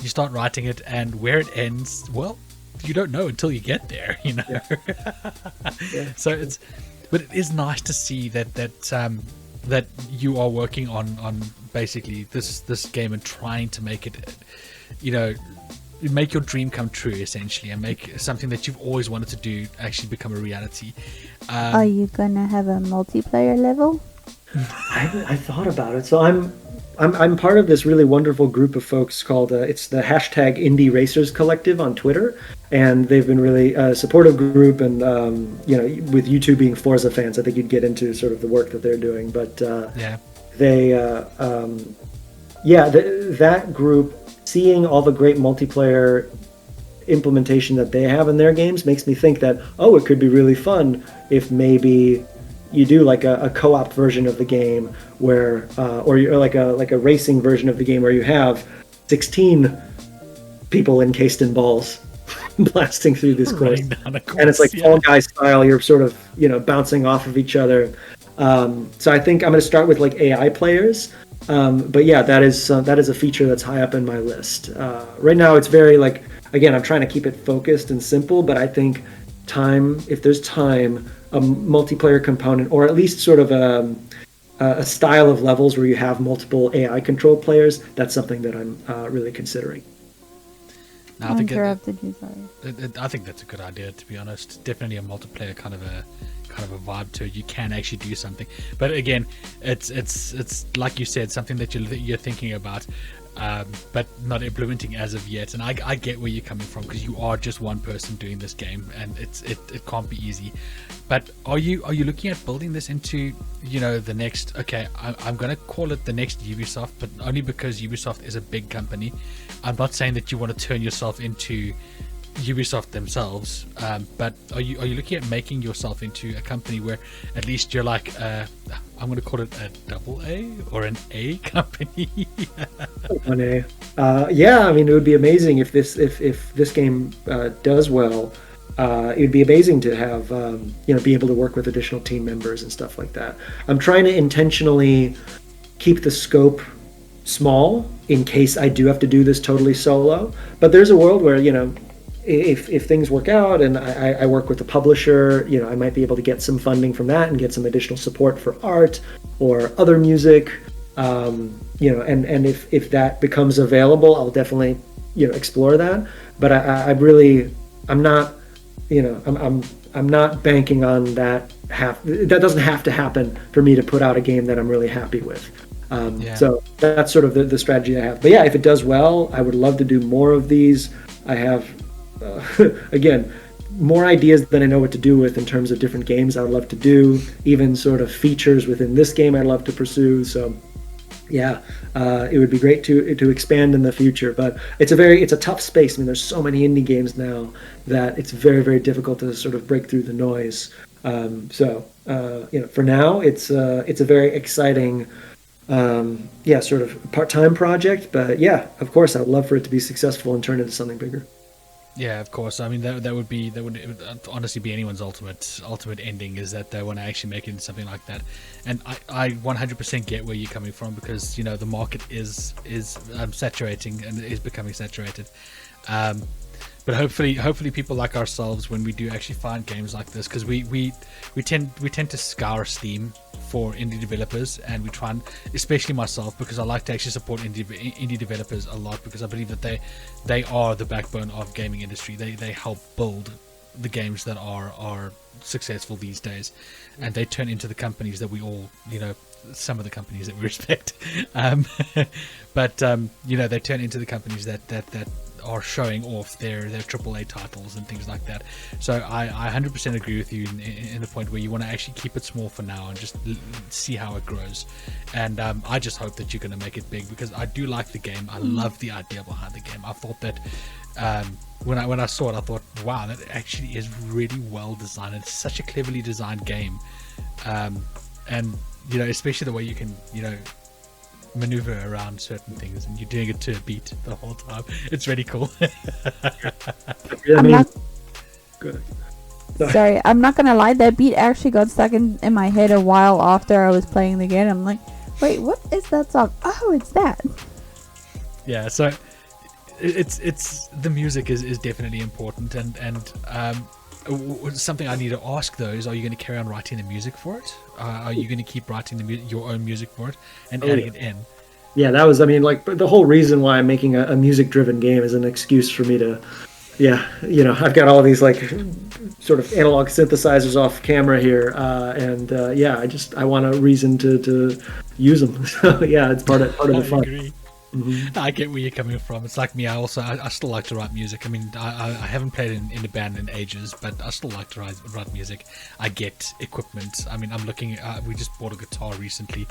Speaker 1: You start writing it, and where it ends, well, you don't know until you get there.
Speaker 3: Yeah. Yeah.
Speaker 1: So but it is nice to see that you are working on basically this game and trying to make it, make your dream come true, essentially, and make something that you've always wanted to do actually become a reality.
Speaker 2: Are you gonna have a multiplayer level?
Speaker 3: I thought about it. So I'm part of this really wonderful group of folks called it's the hashtag Indie Racers Collective on Twitter, and they've been really a supportive group. And with you two being Forza fans, I think you'd get into sort of the work that they're doing. But that group, seeing all the great multiplayer implementation that they have in their games, makes me think that it could be really fun if maybe you do like a co-op version of the game where or like a racing version of the game where you have 16 people encased in balls blasting through this course, and it's like Fall Guy style. You're sort of bouncing off of each other. So I think I'm going to start with like AI players. But yeah, that is a feature that's high up in my list. Right now it's very again, I'm trying to keep it focused and simple, but I think if there's time, a multiplayer component, or at least sort of a style of levels where you have multiple AI controlled players, that's something that I'm really considering.
Speaker 2: I interrupted you, sorry.
Speaker 1: I think that's a good idea, to be honest. Definitely a multiplayer kind of a vibe to it. You can actually do something, but again, it's like you said, something that you're thinking about, but not implementing as of yet. And I get where you're coming from, because you are just one person doing this game, and it can't be easy. But are you looking at building this into the next? Okay, I'm gonna call it the next Ubisoft, but only because Ubisoft is a big company. I'm not saying that you want to turn yourself into Ubisoft themselves, but are you looking at making yourself into a company where at least you're like I'm going to call it a double A or an A company?
Speaker 3: An A. Yeah, I mean, it would be amazing if this game does well. It would be amazing to have be able to work with additional team members and stuff like that. I'm trying to intentionally keep the scope small in case I do have to do this totally solo. But there's a world where if things work out and I work with a publisher, I might be able to get some funding from that and get some additional support for art or other music. And if that becomes available, I'll definitely explore that. But I'm not banking on that. That doesn't have to happen for me to put out a game that I'm really happy with. So that's sort of the strategy I have. But yeah, if it does well, I would love to do more of these. I have again, more ideas than I know what to do with in terms of different games I would love to do, even sort of features within this game I'd love to pursue. So yeah, it would be great to expand in the future, but it's a tough space. I mean, there's so many indie games now that it's very, very difficult to sort of break through the noise. For now, it's a very exciting sort of part-time project. But yeah, of course, I'd love for it to be successful and turn into something bigger.
Speaker 1: Yeah, of course. I mean, that would it would honestly be anyone's ultimate ending, is that they want to actually make it into something like that. And I 100% get where you're coming from, because the market is saturating, and it is becoming saturated. But hopefully people like ourselves, when we do actually find games like this, because we tend to scour Steam for indie developers, and we try, and especially myself, because I like to actually support indie developers a lot, because I believe that they are the backbone of gaming industry. They help build the games that are successful these days, and they turn into the companies that we all, some of the companies that we respect, but they turn into the companies that are showing off their AAA titles and things like that. So I 100% agree with you in the point where you want to actually keep it small for now and just see how it grows. And I just hope that you're going to make it big, because I do like the game. I love the idea behind the game. I thought that when I saw it, I thought, wow, that actually is really well designed. It's such a cleverly designed game, and especially the way you can maneuver around certain things, and you're doing it to a beat the whole time. It's really cool.
Speaker 2: Sorry, I'm not gonna lie, that beat actually got stuck in my head a while after I was playing the game. I'm like, wait, what is that song? Oh, it's that.
Speaker 1: Yeah, so it's the music is definitely important, and something I need to ask though is, are you going to carry on writing the music for it? Are you going to keep writing your own music for it and adding it in?
Speaker 3: Yeah, that was, the whole reason why I'm making a music-driven game is an excuse for me to, I've got all these sort of analog synthesizers off camera here, I want a reason to use them. So yeah, it's part of the fun.
Speaker 1: Agree. Mm-hmm. I get where you're coming from. It's like me. I still like to write music. I mean, I haven't played in a band in ages, but I still like to write music. I get equipment. I mean, I'm looking. We just bought a guitar recently,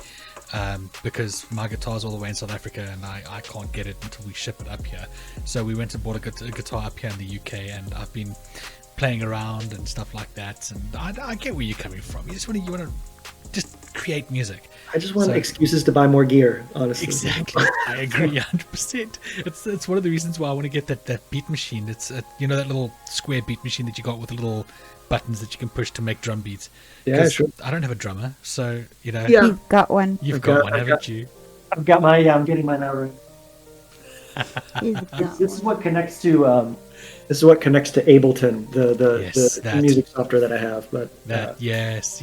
Speaker 1: because my guitar's all the way in South Africa, and I can't get it until we ship it up here. So we went and bought a guitar up here in the UK, and I've been playing around and stuff like that. And I get where you're coming from. You want to just create music.
Speaker 3: I just want excuses to buy more gear, honestly.
Speaker 1: Exactly. I agree 100%. It's one of the reasons why I want to get that beat machine. It's that little square beat machine that you got with the little buttons that you can push to make drum beats.
Speaker 3: Yeah, sure.
Speaker 1: I don't have a drummer, so
Speaker 2: Yeah. You've got one.
Speaker 1: You've got one, haven't you?
Speaker 3: I've got my I'm getting mine now. Right. This is what connects to Ableton, the music software that I have. But
Speaker 1: yes,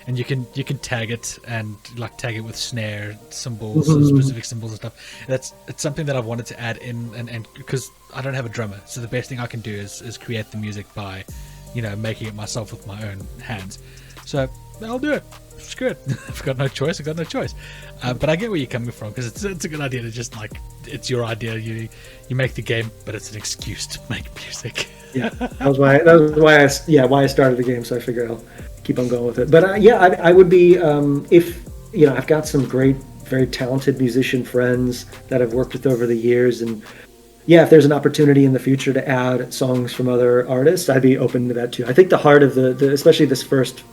Speaker 1: and you can tag it and tag it with snare symbols, specific symbols and stuff. It's something that I've wanted to add in, and because I don't have a drummer, so the best thing I can do is create the music by, making it myself with my own hands. So I'll do it. Screw it. I've got no choice. But I get where you're coming from, because it's a good idea to just it's your idea. You make the game, but it's an excuse to make music.
Speaker 3: Yeah, that was why I started the game. So I figured I'll keep on going with it. But I would be if I've got some great, very talented musician friends that I've worked with over the years, and if there's an opportunity in the future to add songs from other artists, I'd be open to that too. I think the heart of the especially this first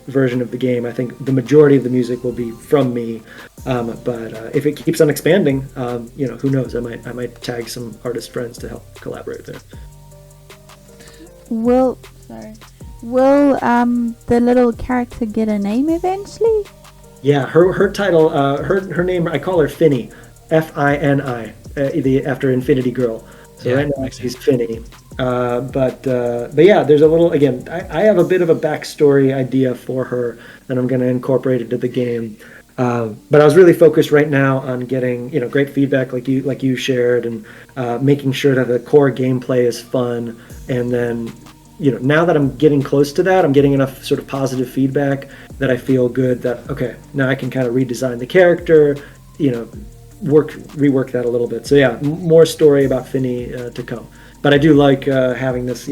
Speaker 3: version of the game, I think the majority of the music will be from me, but if it keeps on expanding, who knows, I might tag some artist friends to help collaborate there.
Speaker 2: Will the little character get a name eventually?
Speaker 3: Yeah, her title, her name, I call her Finny, Fini, after Infinity Girl. So right now she's Finny. But yeah, there's a little, again, I have a bit of a backstory idea for her that I'm going to incorporate into the game. But I was really focused right now on getting, great feedback like you shared, and making sure that the core gameplay is fun. And then, now that I'm getting close to that, I'm getting enough sort of positive feedback that I feel good that, okay, now I can kind of redesign the character, rework that a little bit. So yeah, more story about Finny to come. But I do like having this,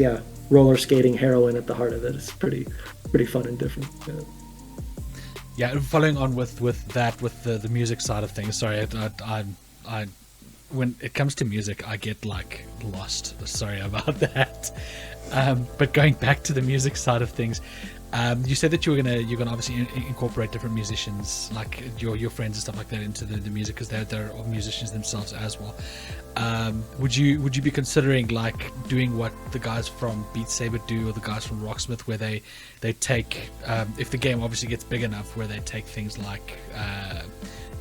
Speaker 3: roller skating heroine at the heart of it. It's pretty fun and different.
Speaker 1: Yeah, following on with the music side of things. Sorry, I when it comes to music, I get lost. Sorry about that. But going back to the music side of things, You said that you're gonna obviously incorporate different musicians, like your friends and stuff like that, into the music, because they're all musicians themselves as well. Would you be considering like doing what the guys from Beat Saber do, or the guys from Rocksmith, where they take if the game obviously gets big enough, where they take things like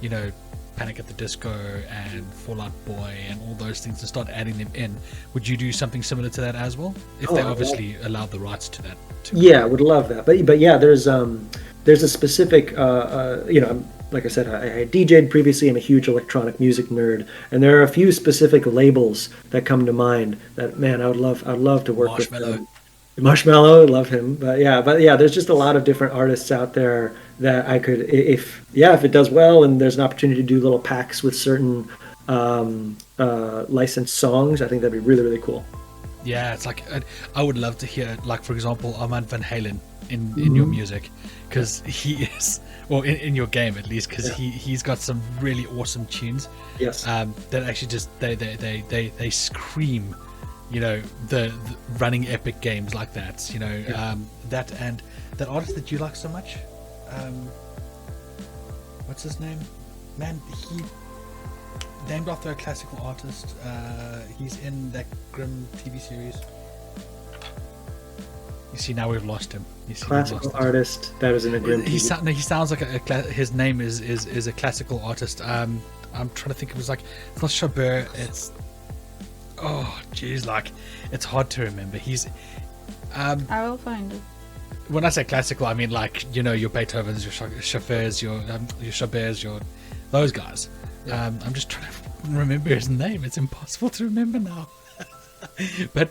Speaker 1: you know, Panic at the Disco and Fallout Boy and all those things and start adding them in? Would you do something similar to that as well, if they obviously allowed the rights to that too?
Speaker 3: Yeah, would love that. But yeah, there's a specific you know, like I said, I DJ'd previously. I'm a huge electronic music nerd, and there are a few specific labels that come to mind that, man, I'd love to work with. Marshmallow, love him. But yeah, there's just a lot of different artists out there that I could, if it does well and there's an opportunity to do little packs with certain licensed songs, I think that'd be really, really cool.
Speaker 1: Yeah, it's like I would love to hear, like, for example, Armand Van Halen in your music, because he is, or in your game at least, because he's got some really awesome tunes.
Speaker 3: Yes.
Speaker 1: That actually just they scream, you know, the running epic games like that, you know. That, and that artist that you like so much, what's his name, man? He named after a classical artist. He's in that Grimm TV series. You see, now we've lost him.
Speaker 3: Classical artist that was in a Grimm TV.
Speaker 1: He sounds like his name is a classical artist. I'm trying to think. It was like, it's not Chabert. It's, oh jeez, like, it's hard to remember. He's
Speaker 2: I will find it.
Speaker 1: When I say classical, I mean, like, you know, your Beethovens, your Chaberts, your Chaberts, your those guys.
Speaker 3: Yeah.
Speaker 1: I'm just trying to remember his name. It's impossible to remember now. But,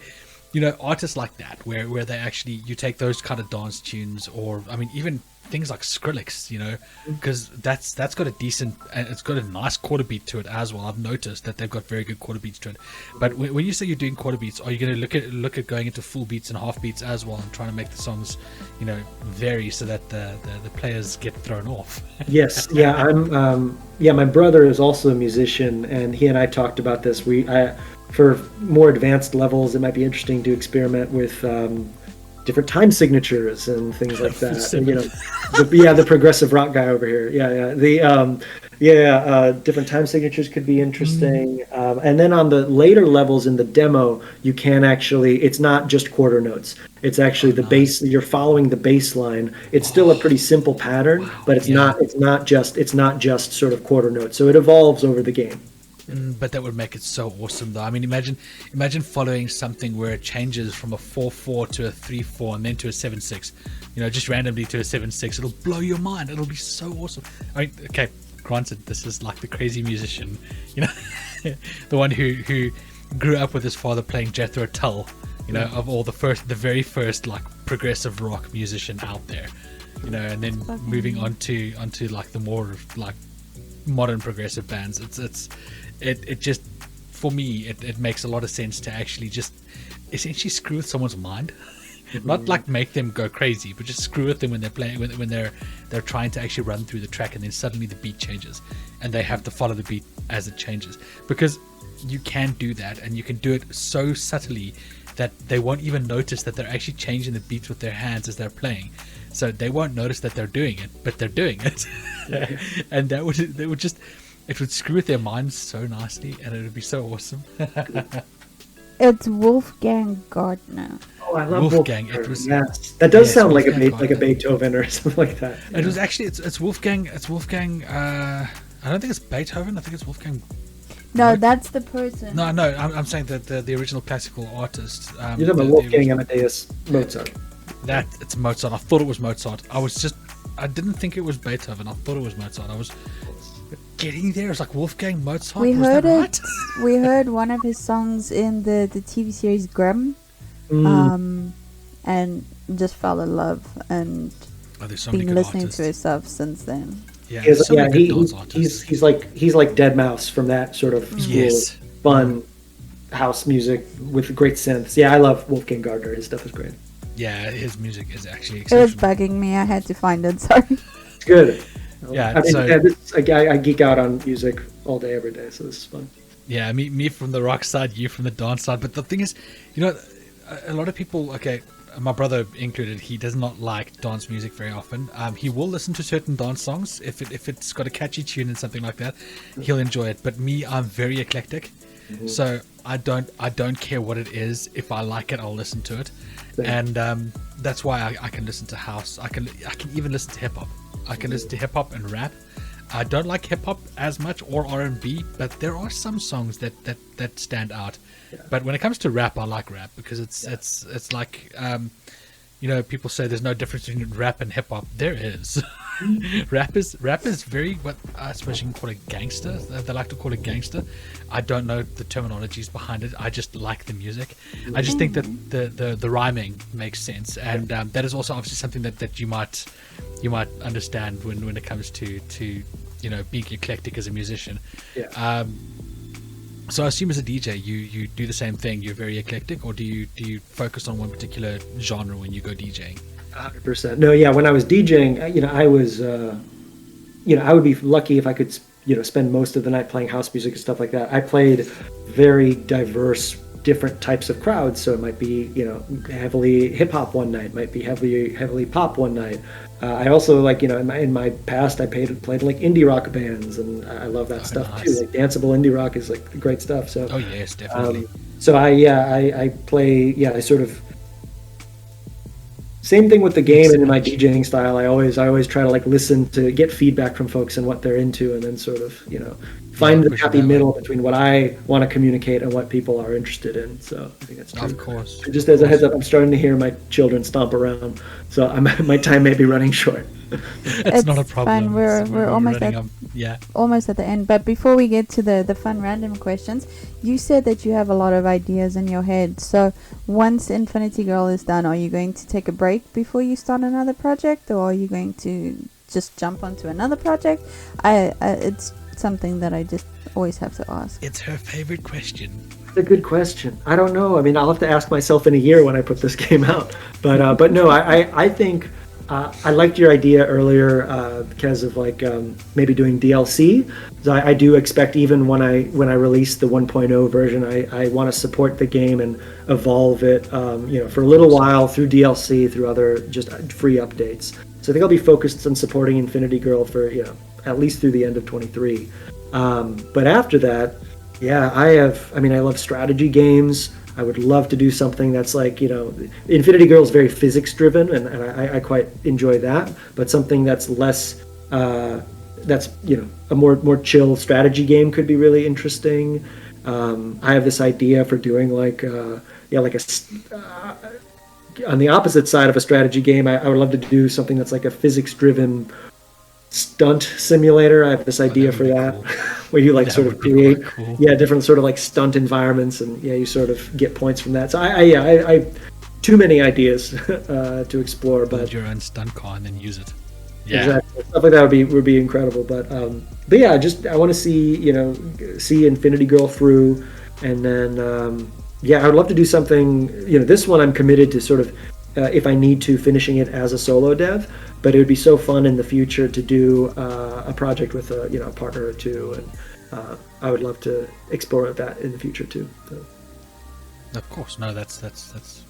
Speaker 1: you know, artists like that, where they actually, you take those kind of dance tunes, or, I mean, even things like Skrillex, you know, because that's got a decent, and it's got a nice quarter beat to it as well. I've noticed that they've got very good quarter beats to it. But when you say you're doing quarter beats, are you going to look at going into full beats and half beats as well, and trying to make the songs, you know, vary so that the players get thrown off?
Speaker 3: Yes, yeah, I'm my brother is also a musician, and he and I talked about this. For more advanced levels, it might be interesting to experiment with different time signatures and things like that. You know, the progressive rock guy over here. Different time signatures could be interesting. And then on the later levels in the demo, you can actually, it's not just quarter notes. It's actually the bass. You're following the bass line. It's still a pretty simple pattern, but it's not just sort of quarter notes. So it evolves over the game.
Speaker 1: But that would make it so awesome, though. I mean, imagine following something where it changes from a 4/4 to a 3/4 and then to a 7/6. You know, just randomly to a 7/6. It'll blow your mind. It'll be so awesome. I mean, okay, granted, this is like the crazy musician, you know, the one who grew up with his father playing Jethro Tull. You know, of all the very first like progressive rock musician out there. You know, and then moving onto like the more like modern progressive bands. It just, for me, it makes a lot of sense to actually just essentially screw with someone's mind. Not like make them go crazy, but just screw with them when they're playing, when they're trying to actually run through the track, and then suddenly the beat changes and they have to follow the beat as it changes, because you can do that, and you can do it so subtly that they won't even notice that they're actually changing the beats with their hands as they're playing. So they won't notice that they're doing it, but they're doing it. And it would screw with their minds so nicely, and it would be so awesome.
Speaker 2: It's Wolfgang Gardner.
Speaker 3: Oh, I love
Speaker 1: Wolfgang.
Speaker 3: Wolfgang.
Speaker 1: It was,
Speaker 3: yes, that does sound like
Speaker 1: Wolfgang
Speaker 3: a Beethoven or something like that.
Speaker 1: It was actually it's Wolfgang. It's Wolfgang. I don't think it's Beethoven. I think it's Wolfgang.
Speaker 2: No, that's the person.
Speaker 1: No. I'm saying that the original classical artist.
Speaker 3: You're talking about Wolfgang Amadeus Mozart.
Speaker 1: That it's Mozart. I thought it was Mozart. I didn't think it was Beethoven. I thought it was Mozart. I was getting there. It's like Wolfgang Mozart.
Speaker 2: We
Speaker 1: was
Speaker 2: heard
Speaker 1: that
Speaker 2: it.
Speaker 1: right?
Speaker 2: We heard one of his songs in the TV series Grimm, and just fell in love, and
Speaker 1: there's so
Speaker 2: been
Speaker 1: many good
Speaker 2: listening
Speaker 1: artists.
Speaker 2: to his stuff since then.
Speaker 1: Yeah,
Speaker 3: he's like Dead Mouse from that sort of school of fun house music with great synths. Yeah, I love Wolfgang Gardner. His stuff is great.
Speaker 1: Yeah, his music is actually
Speaker 2: It was
Speaker 1: exceptional.
Speaker 2: bugging me. I had to find it. Sorry.
Speaker 3: It's good.
Speaker 1: Yeah,
Speaker 3: I mean,
Speaker 1: so
Speaker 3: I geek out on music all day, every day, so this is fun.
Speaker 1: yeah, me from the rock side, you from the dance side. But the thing is, you know, a lot of people, okay, my brother included, he does not like dance music very often. He will listen to certain dance songs if it's got a catchy tune and something like that. He'll enjoy it. But me, I'm very eclectic, so I don't care what it is. If I like it, I'll listen to it, and that's why I can listen to house. I can even listen to hip hop. I can listen to hip hop and rap. I don't like hip hop as much or R&B, but there are some songs that stand out. Yeah. But when it comes to rap, I like rap because it's like people say there's no difference between rap and hip hop. There is. Rap is very, what I suppose you can call it, gangster. They like to call it gangster. I don't know the terminologies behind it. I just like the music. I just think that the rhyming makes sense, and that is also obviously something that you might understand when it comes to being eclectic as a musician. Yeah. So I assume as a DJ you do the same thing. You're very eclectic, or do you focus on one particular genre when you go DJing?
Speaker 3: 100%. No, yeah. When I was DJing, I was, I would be lucky if I could, spend most of the night playing house music and stuff like that. I played very diverse, different types of crowds. So it might be, heavily hip hop one night, might be heavily pop one night. I also in my past, I played like indie rock bands, and I love that stuff too. Like danceable indie rock is like great stuff. So
Speaker 1: oh yes, definitely.
Speaker 3: So I play. I sort of. Same thing with the game and in my DJing style. I always try to listen to get feedback from folks and what they're into, and then sort of find the happy middle between what I want to communicate and what people are interested in. So I think that's true.
Speaker 1: Of course.
Speaker 3: Just as a heads up, I'm starting to hear my children stomp around, so my time may be running short.
Speaker 1: It's not a problem.
Speaker 2: Fine. We're almost almost at the end. But before we get to the fun random questions, you said that you have a lot of ideas in your head. So once Infinity Girl is done, are you going to take a break before you start another project, or are you going to just jump onto another project? It's something that I just always have to ask.
Speaker 1: It's her favorite question.
Speaker 3: It's a good question. I don't know. I mean, I'll have to ask myself in a year when I put this game out. But no, I think. I liked your idea earlier because of maybe doing DLC. So I do expect even when I release the 1.0 version, I want to support the game and evolve it, for a little while through DLC, through other just free updates. So I think I'll be focused on supporting Infinity Girl for at least through the end of 23. But after that, I love strategy games. I would love to do something that's Infinity Girl is very physics driven, and I quite enjoy that. But something that's less, a more chill strategy game could be really interesting. I have this idea for doing on the opposite side of a strategy game. I would love to do something that's like a physics driven stunt simulator. I have this idea for that, where you sort of create different sort of stunt environments, and you sort of get points from that. So I too many ideas to explore. But
Speaker 1: your own stunt car and then use it.
Speaker 3: Exactly, stuff like that would be incredible. But yeah, I want to see Infinity Girl through, and then I would love to do something. This one I'm committed to sort of. If I need to, finishing it as a solo dev, but it would be so fun in the future to do a project with a partner or two, and I would love to explore that in the future too. So.
Speaker 1: Of course, no, that's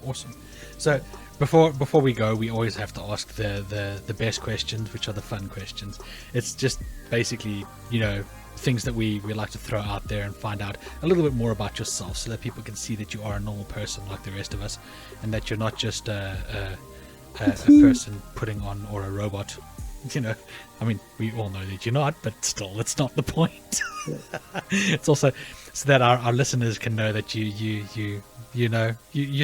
Speaker 1: awesome. So before we go, we always have to ask the best questions, which are the fun questions. It's just basically things that we like to throw out there and find out a little bit more about yourself, so that people can see that you are a normal person like the rest of us, and that you're not just a person putting on, or a robot. I mean, we all know that you're not, but still, that's not the point. It's also so that our listeners can know that you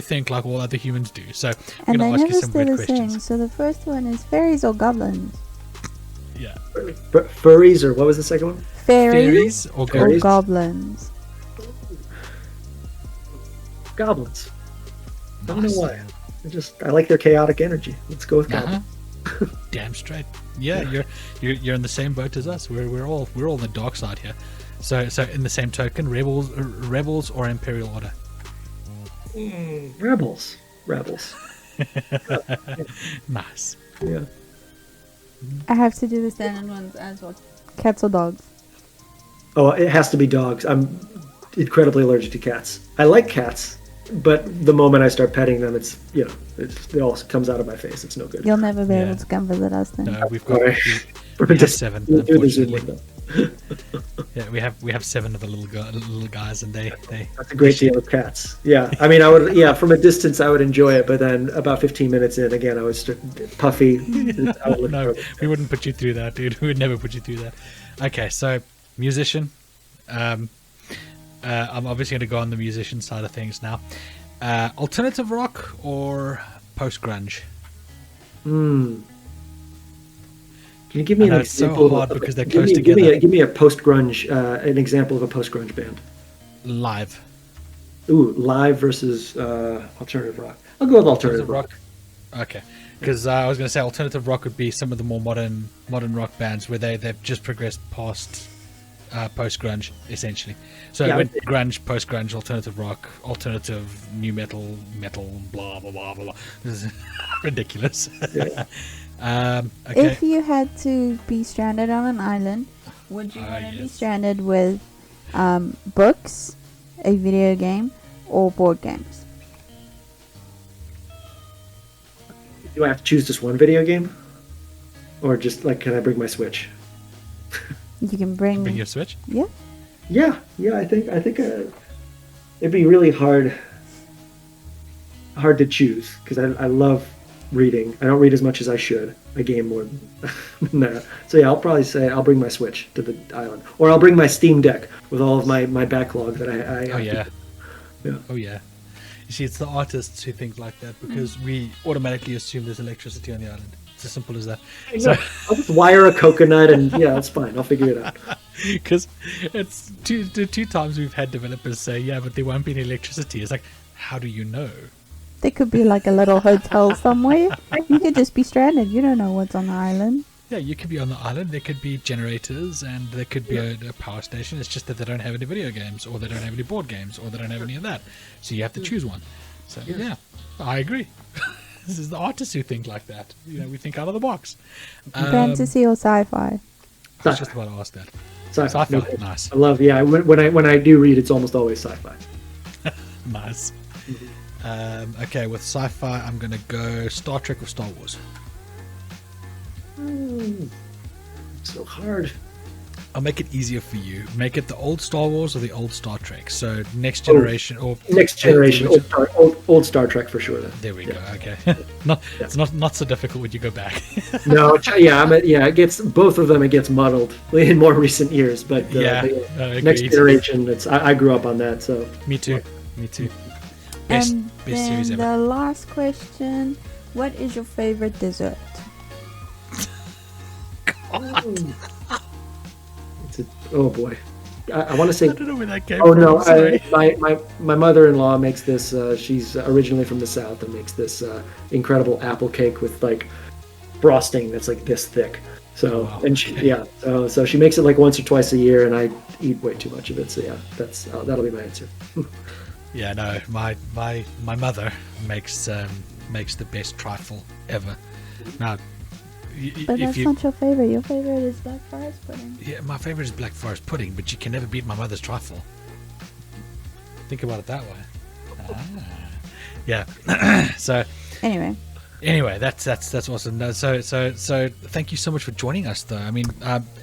Speaker 1: think like all other humans do. So we're going to ask you some weird questions.
Speaker 2: So the first one is fairies or goblins?
Speaker 1: Yeah.
Speaker 3: Furries, or what was the second one?
Speaker 2: Fairies
Speaker 1: or
Speaker 2: goblins?
Speaker 3: Goblins. I don't know why. I like their chaotic energy. Let's go with goblins.
Speaker 1: Damn straight. Yeah, you're in the same boat as us. We're all on the dark side here. So in the same token, rebels or Imperial Order?
Speaker 3: Rebels.
Speaker 1: Nice.
Speaker 3: Yeah.
Speaker 2: I have to do the standard ones as well. Cats or dogs?
Speaker 3: Oh, it has to be dogs. I'm incredibly allergic to cats. I like cats. but the moment I start petting them, it's it all comes out of my face. It's no good.
Speaker 2: You'll never be
Speaker 1: Yeah.
Speaker 2: able to come visit us then.
Speaker 1: No, we've got
Speaker 3: Sorry.
Speaker 1: we have 7,
Speaker 3: Do the Zoom
Speaker 1: unfortunately.
Speaker 3: window.
Speaker 1: Yeah, we have 7 of the little guys, and they
Speaker 3: That's a great deal of cats. Yeah, I mean, from a distance, I would enjoy it, but then about 15 minutes in, again, I was puffy. I would look
Speaker 1: No,
Speaker 3: for it.
Speaker 1: we wouldn't put you through that, dude. We would never put you through that. Okay, so musician. I'm obviously going to go on the musician side of things now. Alternative rock or post grunge?
Speaker 3: Can you give me
Speaker 1: I know
Speaker 3: an
Speaker 1: it's so
Speaker 3: example?
Speaker 1: hard
Speaker 3: of-
Speaker 1: because they're
Speaker 3: give
Speaker 1: close
Speaker 3: me,
Speaker 1: together.
Speaker 3: Give me a post grunge, an example of a post grunge band.
Speaker 1: Live.
Speaker 3: Ooh, live versus alternative rock. I'll go with alternative rock.
Speaker 1: Okay, because I was going to say alternative rock would be some of the more modern rock bands where they've just progressed past post grunge essentially. So
Speaker 3: Yeah,
Speaker 1: it went grunge, post grunge, alternative rock, alternative new metal, blah blah blah blah. This is ridiculous.
Speaker 3: Yeah.
Speaker 1: Okay.
Speaker 2: If you had to be stranded on an island, would you want to be
Speaker 1: yes.
Speaker 2: stranded with books, a video game, or board games?
Speaker 3: Do I have to choose just one video game, or just like, can I bring my Switch?
Speaker 2: You can bring.
Speaker 1: Bring your Switch.
Speaker 2: Yeah.
Speaker 3: Yeah. I think it'd be really hard to choose because I love reading. I don't read as much as I should. I game more than that. So yeah, I'll probably say I'll bring my Switch to the island, or I'll bring my Steam Deck with all of my backlog that I
Speaker 1: Oh yeah.
Speaker 3: Yeah.
Speaker 1: Oh yeah. You see, it's the artists who think like that because we automatically assume there's electricity on the island. It's as simple as that.
Speaker 3: So I'll just wire a coconut and yeah, it's fine. I'll figure it out.
Speaker 1: Because it's the two times we've had developers say, yeah, but there won't be any electricity. It's like, how do you know?
Speaker 2: There could be like a little hotel somewhere. You could just be stranded. You don't know what's on the island.
Speaker 1: Yeah, you could be on the island. There could be generators and there could be a power station. It's just that they don't have any video games, or they don't have any board games, or they don't have any of that. So you have to choose one. So yeah, I agree. This is the artists who think like that. We think out of the box.
Speaker 2: Fantasy or sci-fi?
Speaker 1: I was just about to ask that.
Speaker 3: Sci-fi.
Speaker 1: Sci-fi, nice.
Speaker 3: I love. Yeah, when I do read, it's almost always sci-fi.
Speaker 1: Nice. Okay, with sci-fi, I'm going to go Star Trek or Star Wars.
Speaker 3: So hard.
Speaker 1: I'll make it easier for you. Make it the old Star Wars or the old Star Trek. So next generation or
Speaker 3: Next generation, old Star Trek for sure. Then.
Speaker 1: There we go. Okay, it's not so difficult when you go back.
Speaker 3: No, yeah, it gets both of them. It gets muddled in more recent years, but next
Speaker 1: agreed.
Speaker 3: generation. I grew up on that, so
Speaker 1: Me too. Best
Speaker 2: And
Speaker 1: series
Speaker 2: then
Speaker 1: ever.
Speaker 2: the last question: what is your favorite dessert?
Speaker 3: oh boy, I want to say.
Speaker 1: I don't know where that came
Speaker 3: Oh
Speaker 1: from.
Speaker 3: no!
Speaker 1: Sorry.
Speaker 3: My mother-in-law makes this. She's originally from the South and makes this incredible apple cake with like frosting that's like this thick. So
Speaker 1: Wow.
Speaker 3: and so she makes it like once or twice a year, and I eat way too much of it. So yeah, that'll be my answer.
Speaker 1: Yeah, no. My mother makes the best trifle ever. Now,
Speaker 2: But
Speaker 1: if
Speaker 2: that's
Speaker 1: you
Speaker 2: not your favorite. Your favorite is black forest pudding.
Speaker 1: yeah, my favorite is black forest pudding, but you can never beat my mother's trifle. Think about it that way. Yeah. So
Speaker 2: Anyway,
Speaker 1: that's awesome. No, so thank you so much for joining us, though. I mean,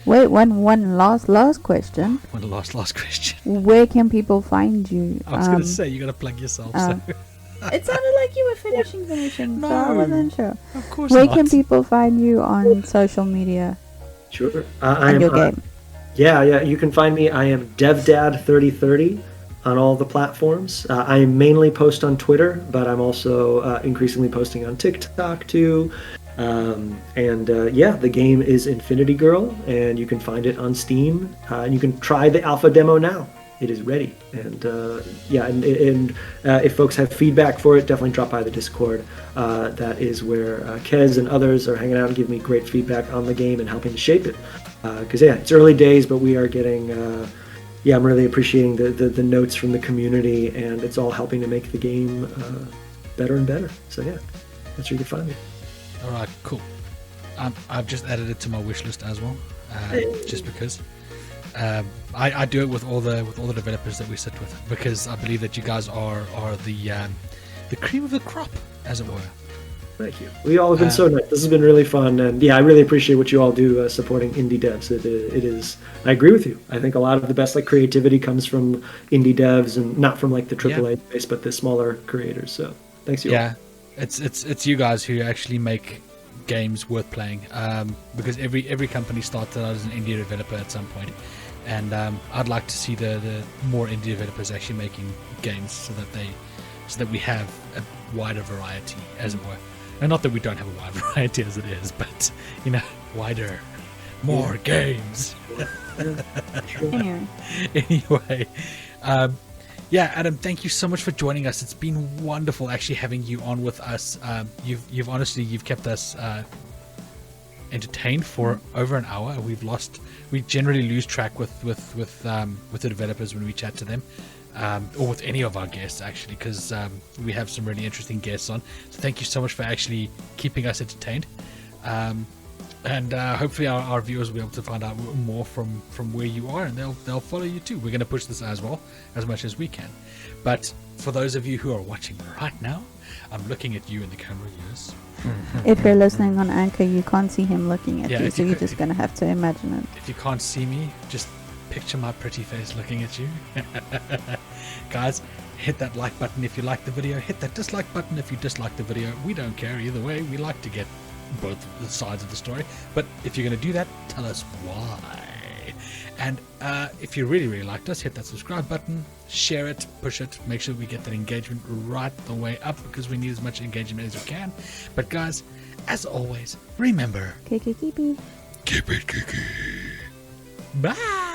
Speaker 2: wait, one last question.
Speaker 1: one last question.
Speaker 2: Where can people find you?
Speaker 1: I was going to say you got to plug yourself. So.
Speaker 2: It sounded like you were finishing, so I
Speaker 1: No.
Speaker 2: wasn't sure.
Speaker 1: Of course
Speaker 2: Where
Speaker 1: not.
Speaker 2: can people find you on social media
Speaker 3: Sure.
Speaker 2: and your game?
Speaker 3: Yeah. You can find me. I am DevDad3030 on all the platforms. I mainly post on Twitter, but I'm also increasingly posting on TikTok too. The game is Infinity Girl, and you can find it on Steam. And you can try the alpha demo now. It is ready. And if folks have feedback for it, definitely drop by the Discord. That is where Kez and others are hanging out and giving me great feedback on the game and helping to shape it. Because it's early days, but we are getting. I'm really appreciating the notes from the community, and it's all helping to make the game better and better. So yeah, that's where you can find me.
Speaker 1: All right, cool. I've just added it to my wish list as well, just because. I do it with all the developers that we sit with, because I believe that you guys are the cream of the crop, as it were.
Speaker 3: Thank you. We all have been so nice. This has been really fun, and yeah, I really appreciate what you all do supporting indie devs. It is. I agree with you. I think a lot of the best creativity comes from indie devs, and not from the AAA space, but the smaller creators. So thanks you.
Speaker 1: Yeah, it's you guys who actually make games worth playing. Because every company started out as an indie developer at some point, and I'd like to see the more indie developers actually making games so that we have a wider variety, as it were. And not that we don't have a wide variety as it is, but, wider, more games. Anyway, Adam, thank you so much for joining us. It's been wonderful actually having you on with us. You've kept us entertained for over an hour. We generally lose track with the developers when we chat to them. Or with any of our guests, actually, because we have some really interesting guests on. So thank you so much for actually keeping us entertained. And hopefully our viewers will be able to find out more from where you are, and they'll follow you too. We're going to push this as well, as much as we can. But for those of you who are watching right now, I'm looking at you in the camera, yes.
Speaker 2: If you're listening on Anchor, you can't see him looking at you, so you're just going to have to imagine it.
Speaker 1: If you can't see me, just picture my pretty face looking at you. Guys, hit that like button if you like the video, hit that dislike button if you dislike the video. We don't care either way. We like to get both the sides of the story, but if you're going to do that, tell us why. And if you really, really liked us, hit that subscribe button, share it, push it, make sure we get that engagement right the way up, because we need as much engagement as we can. But guys, as always, remember,
Speaker 2: Keep it kiki.
Speaker 1: Bye.